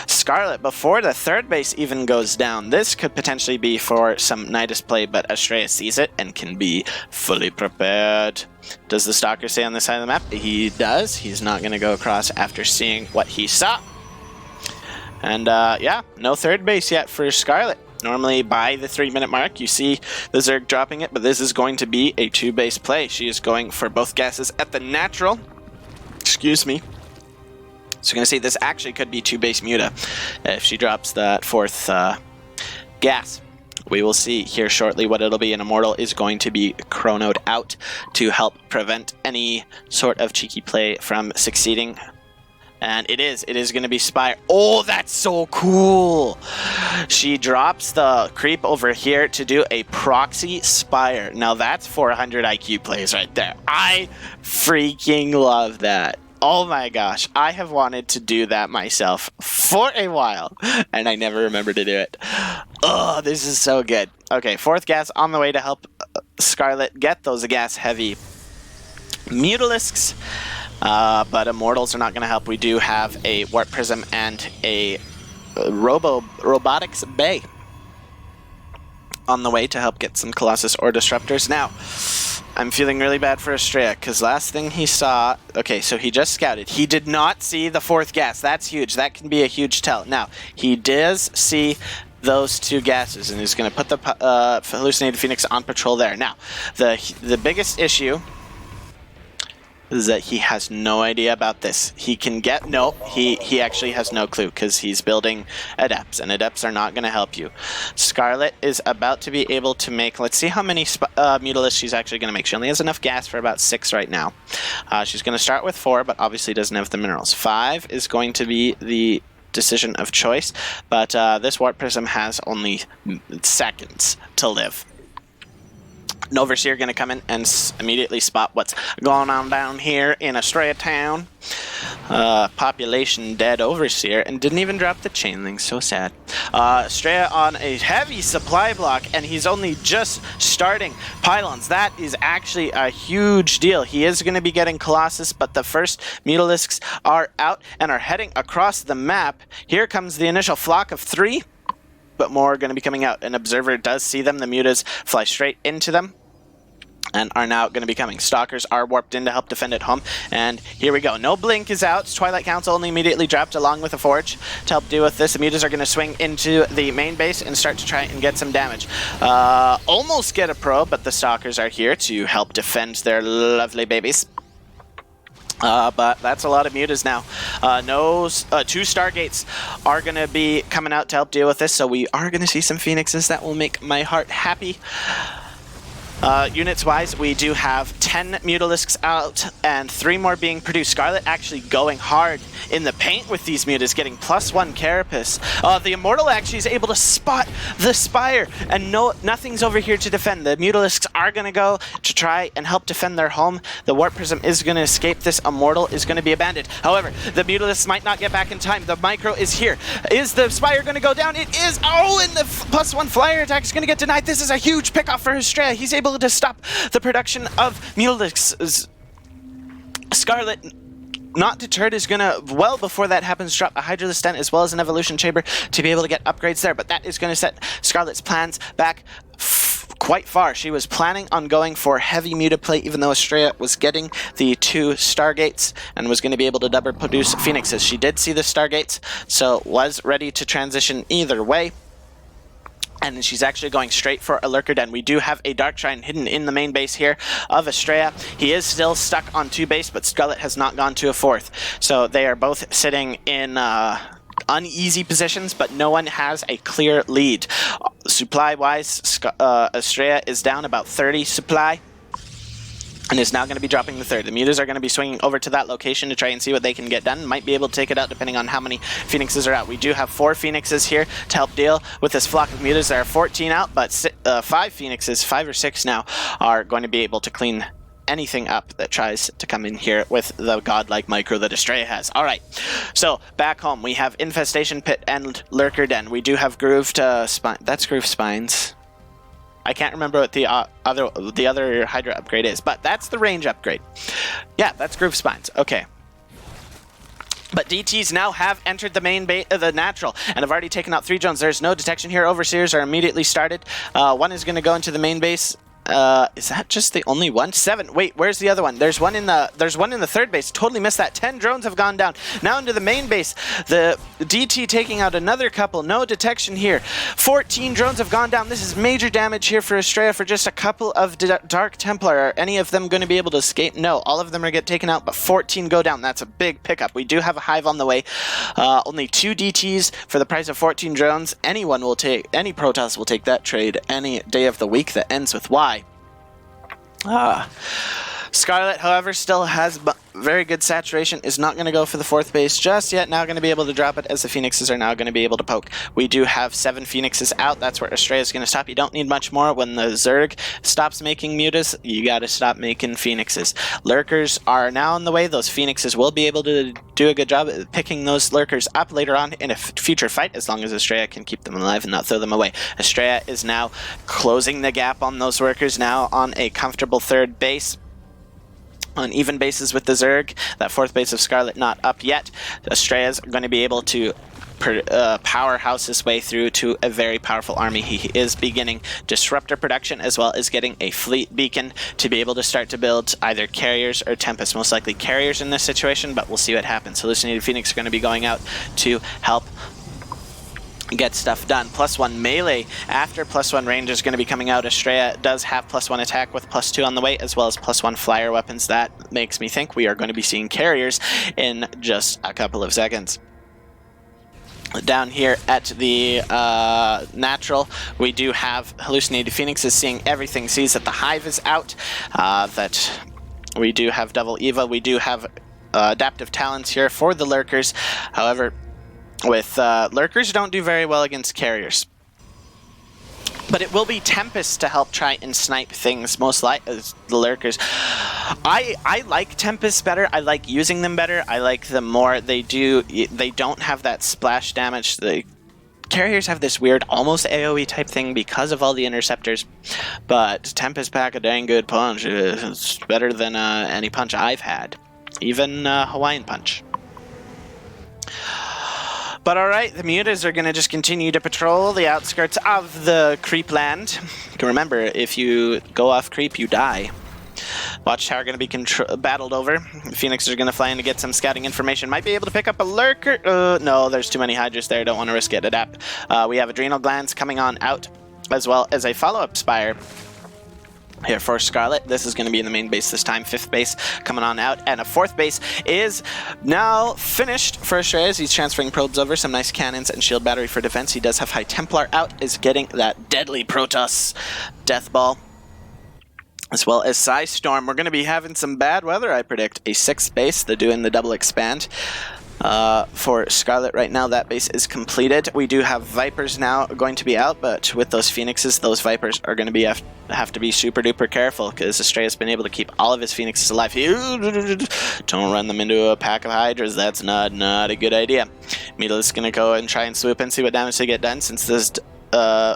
B: Scarlett before the third base even goes down. This could potentially be for some Nidus play, but Astrea sees it and can be fully prepared. Does the stalker stay on the side of the map? He does. He's not going to go across after seeing what he saw. And yeah, no third base yet for Scarlett. Normally by the 3-minute mark you see the Zerg dropping it, but this is going to be a 2-base play. She is going for both gases at the natural. Excuse me. So you're going to see this actually could be 2-base Muta if she drops that 4th gas. We will see here shortly what it'll be. An Immortal is going to be chronoed out to help prevent any sort of cheeky play from succeeding. And it is going to be Spire. Oh, that's so cool. She drops the creep over here to do a proxy Spire. Now that's 400 IQ plays right there. I freaking love that. Oh my gosh, I have wanted to do that myself for a while, and I never remember to do it. Oh, this is so good. Okay, 4th gas on the way to help Scarlett get those gas-heavy Mutalisks. But Immortals are not going to help. We do have a Warp Prism and a Robotics Bay on the way to help get some Colossus or Disruptors. Now, I'm feeling really bad for Astrea, because last thing he saw... Okay, so he just scouted. He did not see the 4th gas. That's huge. That can be a huge tell. Now, he does see those 2 gases, and he's going to put the Hallucinated Phoenix on patrol there. Now, the biggest issue is that he has no idea about this. He can get... No, he actually has no clue, because he's building Adepts, and Adepts are not going to help you. Scarlett is about to be able to make... Let's see how many Mutalisks she's actually going to make. She only has enough gas for about 6 right now. She's going to start with 4, but obviously doesn't have the minerals. 5 is going to be the decision of choice, but this Warp Prism has only seconds to live. An Overseer going to come in and immediately spot what's going on down here in Astrea town. Population dead Overseer, and didn't even drop the Chainlink. So sad. Astrea on a heavy supply block, and he's only just starting pylons. That is actually a huge deal. He is going to be getting Colossus, but the first Mutalisks are out and are heading across the map. Here comes the initial flock of 3. But more are going to be coming out. An Observer does see them. The Mutas fly straight into them and are now going to be coming. Stalkers are warped in to help defend at home. And here we go. No Blink is out. Twilight Council only immediately dropped along with a Forge to help deal with this. The Mutas are going to swing into the main base and start to try and get some damage. Almost get a probe, but the Stalkers are here to help defend their lovely babies. But that's a lot of Mutas now. 2 Stargates are going to be coming out to help deal with this, so we are going to see some Phoenixes. That will make my heart happy. Units-wise, we do have 10 Mutalisks out and 3 more being produced. Scarlett actually going hard in the paint with these Mutas, getting +1 Carapace. The Immortal actually is able to spot the Spire, and nothing's over here to defend. The Mutalisks are going to go to try and help defend their home. The Warp Prism is going to escape. This Immortal is going to be abandoned. However, the Mutalisks might not get back in time. The Micro is here. Is the Spire going to go down? It is! Oh, and the +1 flyer attack is going to get denied. This is a huge pickoff for Astrea. He's able to stop the production of Mutalisks. Scarlett, not deterred, is going to, well before that happens, drop a Hydralisk Stent as well as an Evolution Chamber to be able to get upgrades there, but that is going to set Scarlett's plans back quite far. She was planning on going for heavy Muta play, even though Astrea was getting the 2 Stargates and was going to be able to double produce Phoenixes. She did see the Stargates, so was ready to transition either way. And she's actually going straight for a Lurker Den. We do have a Dark Shrine hidden in the main base here of Astrea. He is still stuck on 2 base, but Scarlett has not gone to a 4th. So they are both sitting in uneasy positions, but no one has a clear lead. Supply-wise, Astrea is down about 30 supply, and is now going to be dropping the 3rd. The Mutas are going to be swinging over to that location to try and see what they can get done. Might be able to take it out depending on how many Phoenixes are out. We do have 4 Phoenixes here to help deal with this flock of Mutas. There are 14 out, but 5 Phoenixes, 5 or 6 now, are going to be able to clean anything up that tries to come in here with the godlike Micro that Astrea has. Alright, so back home we have Infestation Pit and Lurker Den. We do have Grooved Spine. That's Grooved Spines. I can't remember what the other Hydra upgrade is, but that's the range upgrade. Yeah, that's Groove Spines. Okay. But DTs now have entered the main the natural, and have already taken out 3 drones. There's no detection here. Overseers are immediately started. One is going to go into the main base. Is that just the only one? 7. Wait, where's the other one? There's one in the third base. Totally missed that. 10 drones have gone down. Now into the main base. The DT taking out another couple. No detection here. 14 drones have gone down. This is major damage here for Astrea for just a couple of Dark Templar. Are any of them going to be able to escape? No, all of them are get taken out, but 14 go down. That's a big pickup. We do have a hive on the way. Only 2 DTs for the price of 14 drones. Any Protoss will take that trade any day of the week that ends with Y. Scarlett, however, still has very good saturation, is not going to go for the 4th base just yet. Now going to be able to drop it, as the Phoenixes are now going to be able to poke. We do have 7 Phoenixes out. That's where Astrea is going to stop. You don't need much more. When the Zerg stops making mutas, you got to stop making Phoenixes. Lurkers are now on the way. Those Phoenixes will be able to do a good job at picking those Lurkers up later on in a future fight, as long as Astrea can keep them alive and not throw them away. Astrea is now closing the gap on those workers, now on a comfortable 3rd base. On even bases with the Zerg. That 4th base of Scarlett not up yet. Astrea's going to be able to powerhouse his way through to a very powerful army. He is beginning disruptor production, as well as getting a fleet beacon to be able to start to build either carriers or Tempest. Most likely carriers in this situation, but we'll see what happens. Hallucinated Phoenix are going to be going out to help get stuff done. +1 melee after +1 range is going to be coming out. Astrea does have +1 attack with +2 on the way, as well as +1 flyer weapons. That makes me think we are going to be seeing carriers in just a couple of seconds. Down here at the natural, we do have Hallucinated Phoenixes seeing everything, sees that the hive is out, that we do have Double Eva, we do have adaptive talents here for the lurkers. However, with lurkers don't do very well against carriers. But it will be Tempest to help try and snipe things, most like the lurkers. I like Tempest better. I like using them better. I like them more. They don't have that splash damage. The carriers have this weird, almost AoE type thing because of all the interceptors. But Tempest pack a dang good punch. It's better than any punch I've had. Even Hawaiian Punch. But alright, the mutas are going to just continue to patrol the outskirts of the creep land. Remember, if you go off creep, you die. Watchtower going to be battled over. The Phoenixes are going to fly in to get some scouting information. Might be able to pick up a lurker. No, there's too many Hydras there. Don't want to risk it. Adapt. We have Adrenal Glands coming on out, as well as a follow-up Spire. Here for Scarlett. This is going to be in the main base this time. 5th base coming on out. And a 4th base is now finished for Astrea as he's transferring probes over. Some nice cannons and shield battery for defense. He does have High Templar out. Is getting that deadly Protoss Death Ball, as well as Psy Storm. We're going to be having some bad weather, I predict. A 6th base. They're doing the double expand. For Scarlett right now, that base is completed. We do have Vipers now going to be out, but with those Phoenixes, those Vipers are going to be have to be super duper careful, because Astrea has been able to keep all of his Phoenixes alive. Don't run them into a pack of Hydras. That's not a good idea. Mila is going to go and try and swoop and see what damage they get done, since this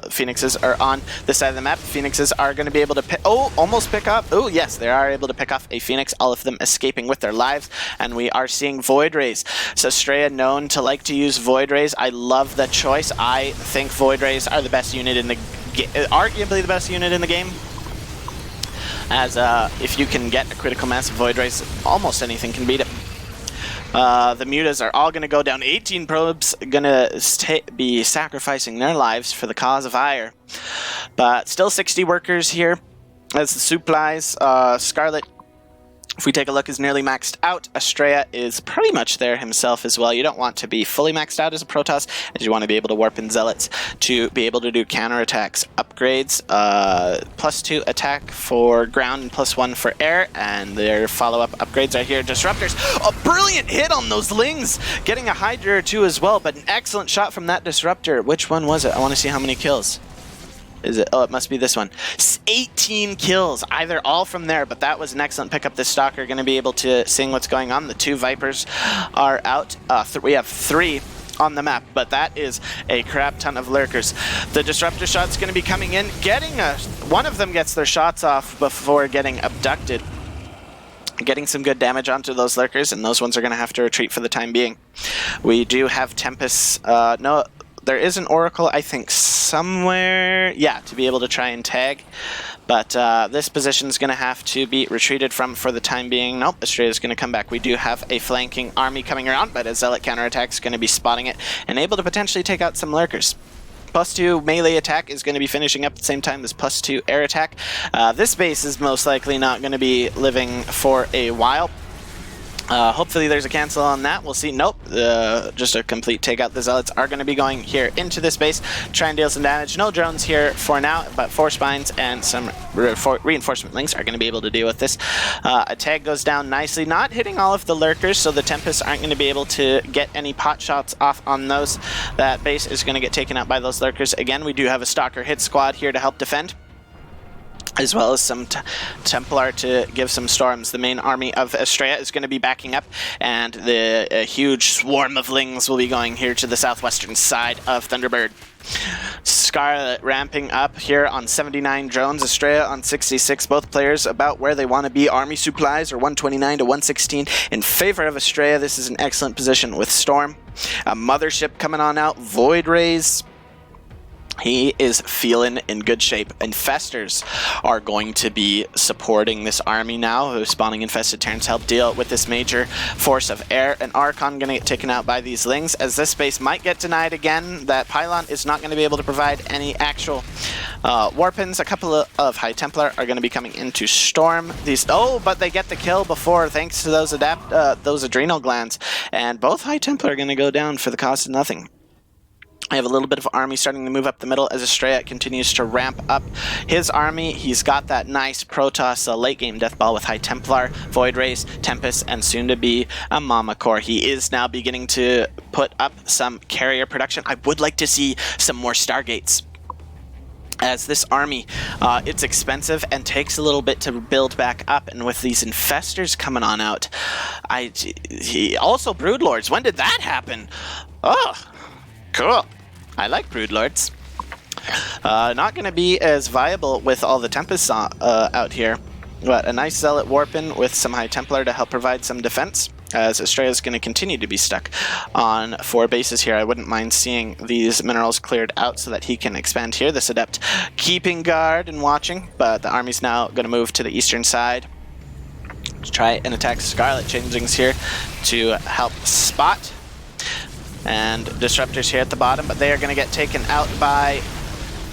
B: Phoenixes are on the side of the map. Phoenixes are going to be able to almost pick up. Oh, yes, they are able to pick off a Phoenix, all of them escaping with their lives, and we are seeing Void Rays. So Astrea known to like to use Void Rays. I love the choice. I think Void Rays are the best unit in the arguably the best unit in the game. As if you can get a critical mass of Void Rays, almost anything can beat it. The mutas are all going to go down. 18 probes going to be sacrificing their lives for the cause of Ire. But still 60 workers here as the supplies. Scarlett, if we take a look, is nearly maxed out. Astrea is pretty much there himself as well. You don't want to be fully maxed out as a Protoss, as you want to be able to warp in Zealots to be able to do counterattacks, upgrades, +2 attack for ground and +1 for air, and their follow-up upgrades are here. Disruptors, a brilliant hit on those Lings, getting a Hydra or 2 as well, but an excellent shot from that Disruptor. Which one was it? I want to see how many kills. Is it? Oh, it must be this one. 18 kills, either all from there, but that was an excellent pickup. This Stalker going to be able to sing what's going on. The 2 Vipers are out. We have 3 on the map, but that is a crap ton of lurkers. The disruptor shot's going to be coming in, one of them gets their shots off before getting abducted, getting some good damage onto those lurkers, and those ones are going to have to retreat for the time being. We do have Tempest. No, there is an Oracle, I think, somewhere, yeah, to be able to try and tag. But this position is going to have to be retreated from for the time being. Nope, Astrea is going to come back. We do have a flanking army coming around, but a Zealot counterattack is going to be spotting it and able to potentially take out some lurkers. +2 melee attack is going to be finishing up at the same time as +2 air attack. This base is most likely not going to be living for a while. Hopefully there's a cancel on that. We'll see. Nope. Just a complete takeout. The Zealots are going to be going here into this base, try and deal some damage. No drones here for now, but 4 spines and some reinforcement links are going to be able to deal with this. A tag goes down nicely, not hitting all of the lurkers, so the Tempests aren't going to be able to get any pot shots off on those. That base is going to get taken out by those lurkers. Again, we do have a Stalker hit squad here to help defend, as well as some Templar to give some storms. The main army of Astrea is going to be backing up, and the huge swarm of Lings will be going here to the southwestern side of Thunderbird. Scarlett ramping up here on 79 drones, Astrea on 66, both players about where they want to be. Army supplies are 129 to 116 in favor of Astrea. This is an excellent position with Storm. A Mothership coming on out, Void Rays. He is feeling in good shape. Infestors are going to be supporting this army now, who's spawning infested Terrans, help deal with this major force of air. An Archon going to get taken out by these Lings, as this base might get denied again. That Pylon is not going to be able to provide any actual warpins. A couple of High Templar are going to be coming in to storm these. Oh, but they get the kill before, thanks to those adrenal glands. And both High Templar are going to go down for the cost of nothing. I have a little bit of army starting to move up the middle as Astrea continues to ramp up his army. He's got that nice Protoss late game death ball with High Templar, Void Rays, Tempest, and soon to be a Mama Core. He is now beginning to put up some carrier production. I would like to see some more Stargates, as this army, it's expensive and takes a little bit to build back up, and with these Infestors coming on out, also Broodlords. When did that happen? Oh, cool. I like Broodlords. Not going to be as viable with all the Tempests out here, but a nice Zealot Warpin with some High Templar to help provide some defense, as Astrea is going to continue to be stuck on 4 bases here. I wouldn't mind seeing these minerals cleared out so that he can expand here. This Adept keeping guard and watching, but the army's now going to move to the eastern side to try and attack Scarlet. Changelings here to help spot, and Disruptors here at the bottom, but they are going to get taken out by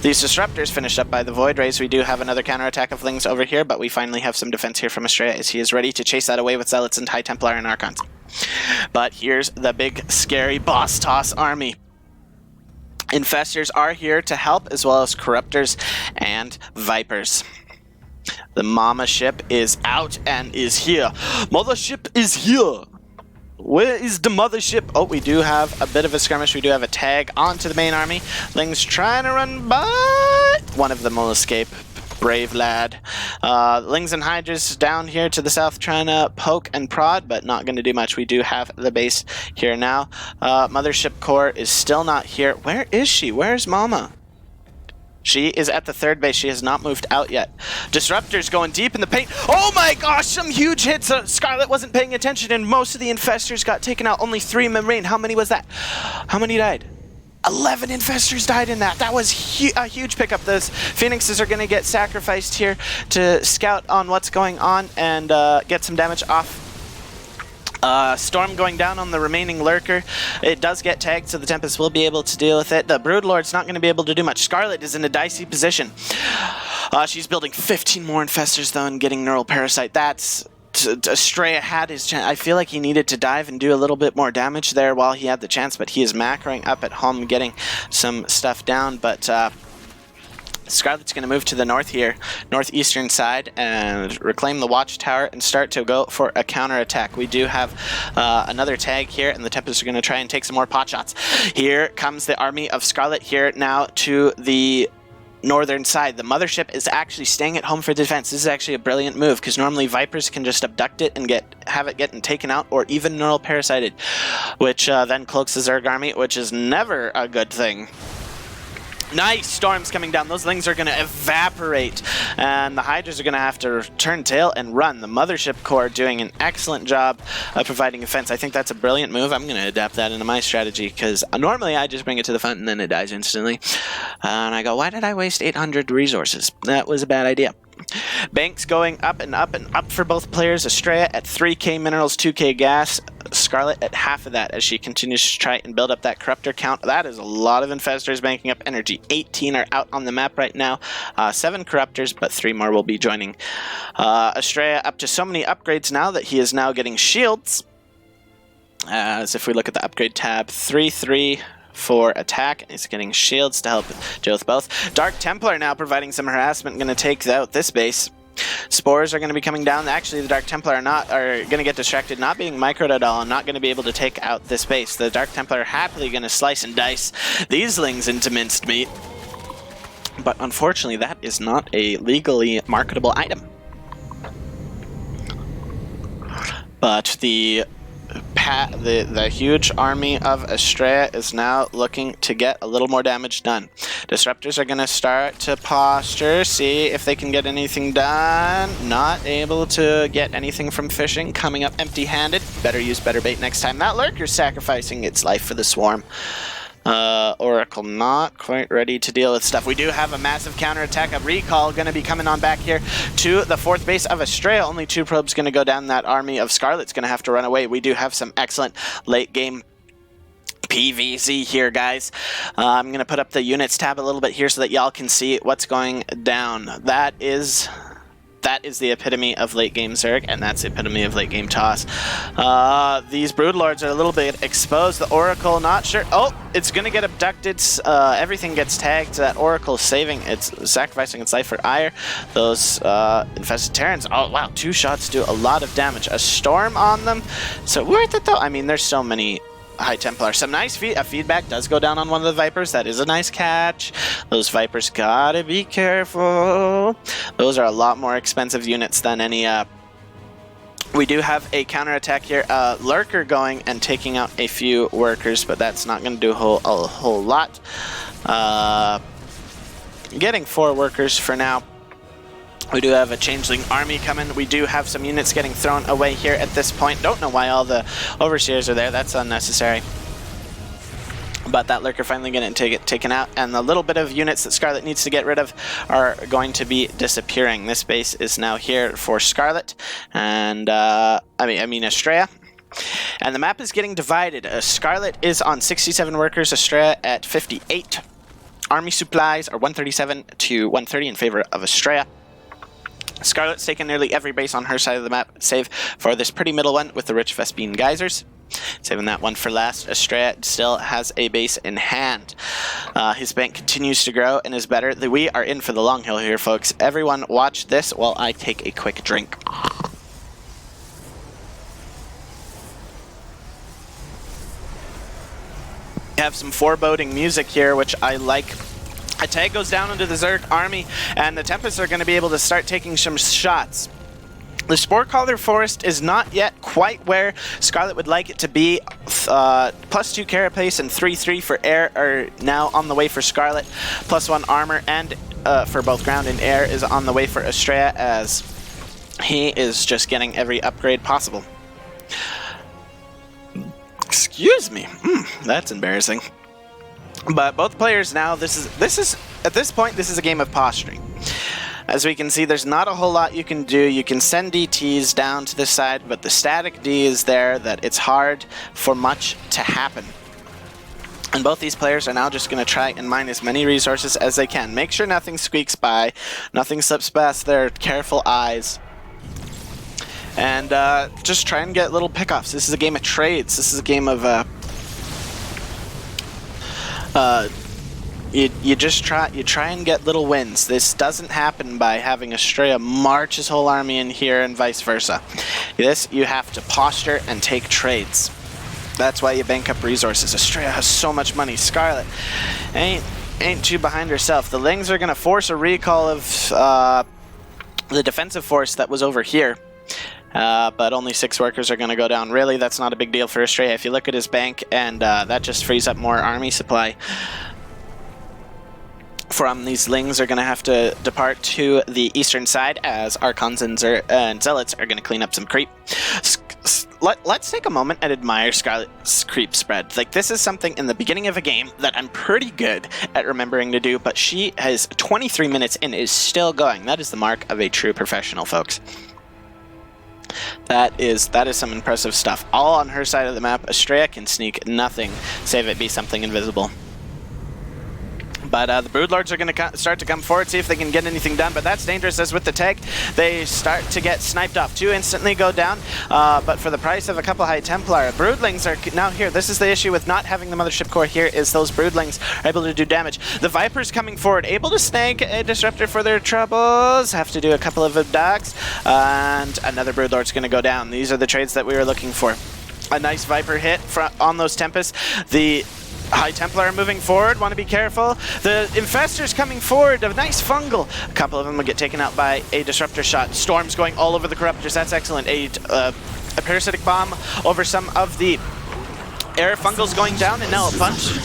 B: these Disruptors, finished up by the Void Rays. We do have another counterattack of Lings over here, but we finally have some defense here from Astrea, as he is ready to chase that away with Zealots and High Templar and Archons. But here's the big, scary Boss Toss army. Infestors are here to help, as well as Corruptors and Vipers. The Mama Ship is out and is here. Mothership is here. Where is the Mothership? Oh, we do have a bit of a skirmish. We do have a tag onto the main army. Ling's trying to run by. One of them will escape. Brave lad. Lings and Hydras down here to the south trying to poke and prod, but not going to do much. We do have the base here now. Mothership core is still not here. Where is she? Where's Mama? She is at the 3rd base. She has not moved out yet. Disruptors going deep in the paint. Oh my gosh, some huge hits. Scarlett wasn't paying attention, and most of the Infestors got taken out. Only 3 remained. How many was that? How many died? 11 Infestors died in that. That was a huge pickup. Those Phoenixes are going to get sacrificed here to scout on what's going on and get some damage off. Storm going down on the remaining Lurker. It does get tagged, so the Tempest will be able to deal with it. The Broodlord's not going to be able to do much. Scarlett is in a dicey position. She's building 15 more Infestors, though, and getting Neural Parasite. That's... Astrea had his chance. I feel like he needed to dive and do a little bit more damage there while he had the chance, but he is macroing up at home, getting some stuff down, but... Scarlett's going to move to the north here, northeastern side, and reclaim the watchtower and start to go for a counterattack. We do have another tag here, and the Tempests are going to try and take some more pot shots. Here comes the army of Scarlett here now to the northern side. The mothership is actually staying at home for defense. This is actually a brilliant move, because normally Vipers can just abduct it and have it getting taken out, or even neural parasited, which then cloaks the Zerg army, which is never a good thing. Nice storms coming down. Those Lings are going to evaporate, and the Hydras are going to have to turn tail and run. The Mothership Core doing an excellent job of providing defense. I think that's a brilliant move. I'm going to adapt that into my strategy, because normally I just bring it to the front and then it dies instantly. And I go, why did I waste 800 resources? That was a bad idea. Banks going up and up and up for both players. Astrea at 3k minerals, 2k gas. Scarlett at half of that as she continues to try and build up that corruptor count. That is a lot of infestors banking up energy. 18 are out on the map right now. 7 corruptors, but 3 more will be joining. Astrea up to so many upgrades now that he is now getting shields. As if we look at the upgrade tab, 3-3 for attack. He's getting shields to help deal with both. Dark Templar now providing some harassment, going to take out this base. Spores are going to be coming down. Actually, the Dark Templar are going to get distracted, not being microed at all, and not going to be able to take out this base. The Dark Templar are happily going to slice and dice these Lings into minced meat. But unfortunately, that is not a legally marketable item. But the huge army of Astrea is now looking to get a little more damage done. Disruptors are going to start to posture, see if they can get anything done. Not able to get anything from fishing, coming up empty-handed. Better use better bait next time. That Lurker's sacrificing its life for the swarm. Oracle not quite ready to deal with stuff. We do have a massive counterattack. A recall going to be coming on back here to the 4th base of Astrea. Only 2 probes going to go down. That army of Scarlet's going to have to run away. We do have some excellent late game PVZ here, guys. I'm going to put up the units tab a little bit here so that y'all can see what's going down. That is the epitome of late game Zerg, and that's the epitome of late game Toss. These Broodlords are a little bit exposed. The Oracle, not sure. Oh, it's going to get abducted. Everything gets tagged. That Oracle sacrificing its life for ire. Those infested Terrans, oh wow, 2 shots do a lot of damage. A storm on them. So worth it though. I mean, there's so many High Templar. Some nice feedback does go down on one of the Vipers. That is a nice catch. Those Vipers gotta be careful. Those are a lot more expensive units than any... We do have a counterattack here. Lurker going and taking out a few workers, but that's not going to do a whole lot. Getting 4 workers for now. We do have a Changeling army coming. We do have some units getting thrown away here at this point. Don't know why all the Overseers are there. That's unnecessary. But that Lurker finally going to get taken out, and the little bit of units that Scarlett needs to get rid of are going to be disappearing. This base is now here for Scarlett, and I mean Astrea. And the map is getting divided. Scarlett is on 67 workers, Astrea at 58. Army supplies are 137 to 130 in favor of Astrea. Scarlett's taken nearly every base on her side of the map, save for this pretty middle one with the rich Vespine geysers. Saving that one for last. Astrea still has a base in hand. His bank continues to grow and is better. We are in for the long haul here, folks. Everyone watch this while I take a quick drink. We have some foreboding music here, which I like. A tag goes down into the Zerg army, and the Tempests are going to be able to start taking some shots. The Sporecaller Forest is not yet quite where Scarlett would like it to be. +2 carapace and 3-3 for air are now on the way for Scarlett. +1 armor and for both ground and air is on the way for Astrea, as he is just getting every upgrade possible. Excuse me. That's embarrassing. But both players now, this is at this point, this is a game of posturing. As we can see, there's not a whole lot you can do. You can send DTs down to the side, but the static D is there that it's hard for much to happen. And both these players are now just going to try and mine as many resources as they can. Make sure nothing squeaks by, nothing slips past their careful eyes. And just try and get little pickoffs. This is a game of trades. This is a game of... You try and get little wins. This doesn't happen by having Astrea march his whole army in here and vice versa. This, you have to posture and take trades. That's why you bank up resources. Astrea has so much money. Scarlett ain't ain't too behind herself. The Lings are going to force a recall of the defensive force that was over here. But only 6 workers are going to go down. Really, that's not a big deal for Astrea. If you look at his bank, and that just frees up more army supply. From these Lings are going to have to depart to the eastern side as Archons and Zealots are going to clean up some creep. Let's take a moment and admire Scarlett's creep spread. Like, this is something in the beginning of a game that I'm pretty good at remembering to do, but she has 23 minutes and is still going. That is the mark of a true professional, folks. That is some impressive stuff. All on her side of the map. Astrea can sneak nothing, save it be something invisible. But the Broodlords are going to start to come forward, see if they can get anything done. But that's dangerous, as with the tag, they start to get sniped off. 2 instantly go down, but for the price of a couple High Templar. Broodlings are now here. This is the issue with not having the Mothership Core here, is those Broodlings are able to do damage. The Vipers coming forward, able to snag a Disruptor for their troubles. Have to do a couple of abducts, and another Broodlord's going to go down. These are the trades that we were looking for. A nice Viper hit on those Tempests. The High Templar are moving forward, want to be careful. The Infestors coming forward, a nice fungal. A couple of them will get taken out by a Disruptor shot. Storms going all over the Corruptors, that's excellent. A Parasitic Bomb over some of the air fungals going down, and now a bunch...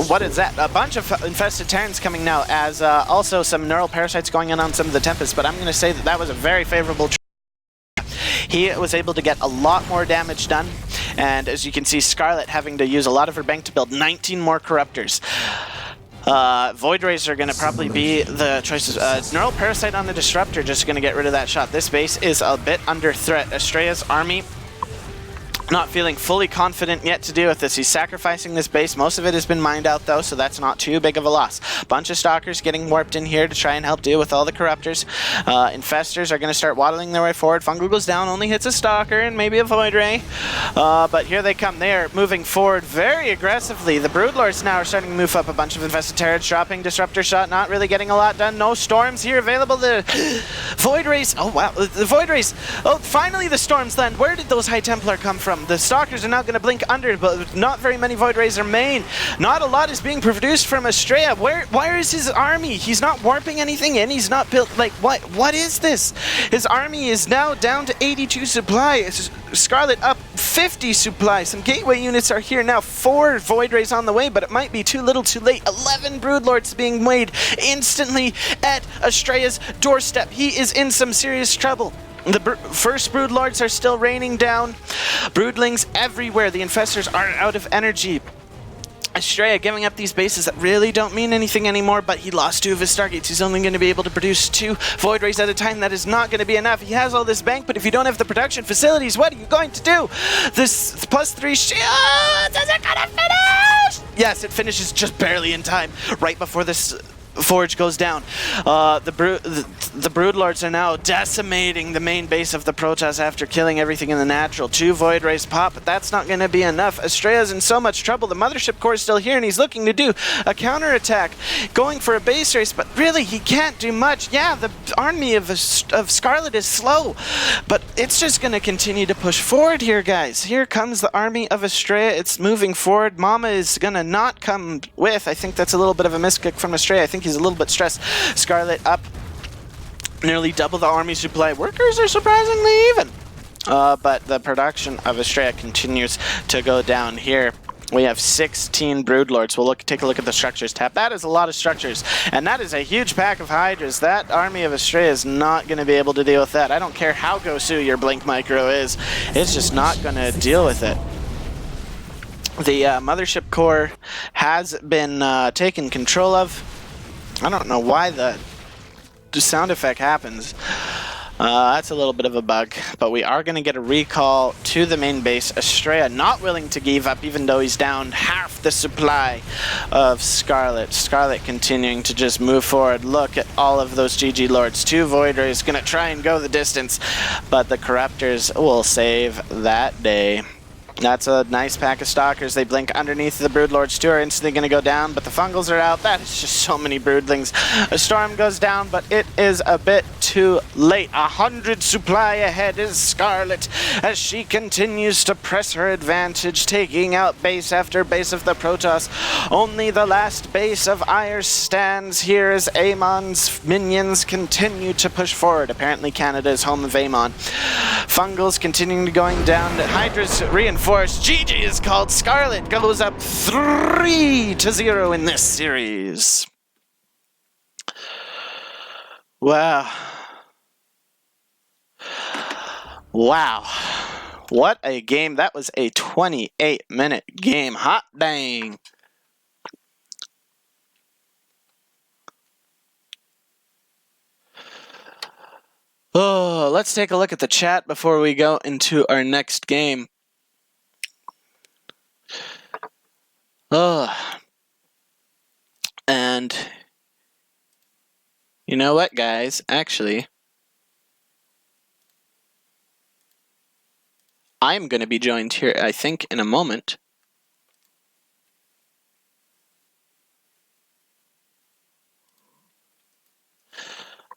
B: What is that? A bunch of infested Terrans coming now, as also some Neural Parasites going in on some of the Tempests, but I'm going to say that that was a very favorable He was able to get a lot more damage done, and as you can see, Scarlett having to use a lot of her bank to build 19 more Corruptors. Void Rays are going to probably be the choices. Neural Parasite on the Disruptor, just going to get rid of that shot. This base is a bit under threat. Astrea's army not feeling fully confident yet to deal with this. He's sacrificing this base. Most of it has been mined out, though, so that's not too big of a loss. Bunch of Stalkers getting warped in here to try and help deal with all the Corruptors. Infestors are going to start waddling their way forward. Fungal goes down, only hits a Stalker and maybe a Void Ray. But here they come. They are moving forward very aggressively. The Broodlords now are starting to move up. A bunch of Infested Terrans dropping Disruptor shot, not really getting a lot done. No Storms here available. The Void Rays. Oh, wow. The Void Rays. Oh, finally the Storms land. Where did those High Templar come from? The Stalkers are now going to blink under, but not very many Void Rays remain. Not a lot is being produced from Astrea. Where is his army? He's not warping anything in. He's not built. Like, what is this? His army is now down to 82 supply. Scarlett up 50 supply. Some gateway units are here now. 4 Void Rays on the way, but it might be too little too late. 11 Broodlords being made instantly at Astrea's doorstep. He is in some serious trouble. The first Broodlords are still raining down. Broodlings everywhere. The Infestors are out of energy. Astrea giving up these bases that really don't mean anything anymore, but he lost 2 of his Stargates. He's only going to be able to produce 2 Void Rays at a time. That is not going to be enough. He has all this bank, but if you don't have the production facilities, what are you going to do? This +3 shield, is it going to finish? Yes, it finishes just barely in time, right before this Forge goes down. The Broodlords are now decimating the main base of the Protoss after killing everything in the natural. 2 Void Rays pop, but that's not going to be enough. Astrea's in so much trouble. The Mothership Core is still here, and he's looking to do a counterattack, going for a base race, but really, he can't do much. Yeah, the army of Scarlett is slow, but it's just going to continue to push forward here, guys. Here comes the army of Astrea. It's moving forward. Mama is going to not come with. I think that's a little bit of a miskick from Astrea. I think he's a little bit stressed. Scarlett up nearly double the army supply. Workers are surprisingly even. But the production of Astrea continues to go down here. We have 16 Broodlords. We'll take a look at the structures tab. That is a lot of structures, and that is a huge pack of Hydras. That army of Astrea is not going to be able to deal with that. I don't care how Gosu your Blink Micro is. It's just not going to deal with it. The Mothership Core has been taken control of. I don't know why the sound effect happens. That's a little bit of a bug, but we are going to get a recall to the main base. Astrea not willing to give up, even though he's down half the supply of Scarlett. Scarlett continuing to just move forward. Look at all of those GG Lords. 2 Void Rays going to try and go the distance, but the Corruptors will save that day. That's a nice pack of stalkers. They blink underneath the Broodlords too, are instantly going to go down, but the Fungals are out. That is just so many Broodlings. A storm goes down, but it is a bit too late. 100 supply ahead is Scarlett as she continues to press her advantage, taking out base after base of the Protoss. Only the last base of Ire stands here as Amon's minions continue to push forward. Apparently Canada is home of Amon. Fungals continuing to going down. Hydra's reinforced. GG is called. Scarlett goes up 3-0 in this series. Wow. Wow. What a game. That was a 28-minute game. Hot dang. Oh, let's take a look at the chat before we go into our next game. Oh. And you know what, guys? Actually, I'm going to be joined here, I think, in a moment.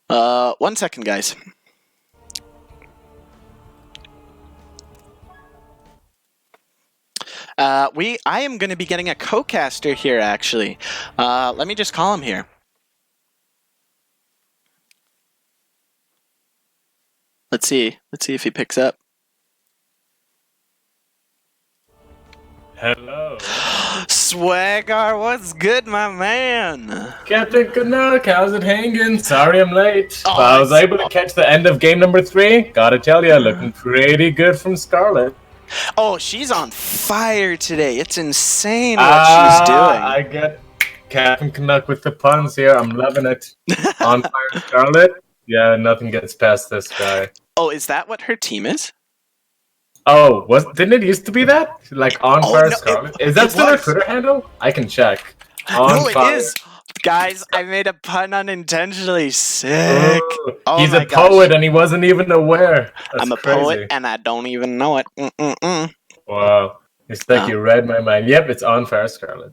B: One second, guys. I am going to be getting a co-caster here, actually. Let me just call him here. Let's see if he picks up.
A: Hello.
B: Swaggar, what's good, my man?
A: Captain Canuck, how's it hanging? Sorry I'm late,
B: Oh,
A: but I was able to catch the end of game number 3. Gotta tell ya, looking pretty good from Scarlett.
B: Oh, she's on fire today. It's insane what she's doing.
A: I get Captain Canuck with the puns here. I'm loving it. On fire Scarlett? Yeah, nothing gets past this guy.
B: Oh, is that what her team is?
A: Oh, didn't it used to be that? Like on fire
B: no,
A: Scarlett? Is that still her Twitter handle? I can check. On
B: no,
A: fire.
B: it is. Guys, I made a pun unintentionally. Sick. Oh,
A: he's a poet and he wasn't even aware. That's
B: I'm a
A: crazy.
B: poet and I don't even know it.
A: Wow. It's like you read my mind. Yep, it's on fire Scarlett.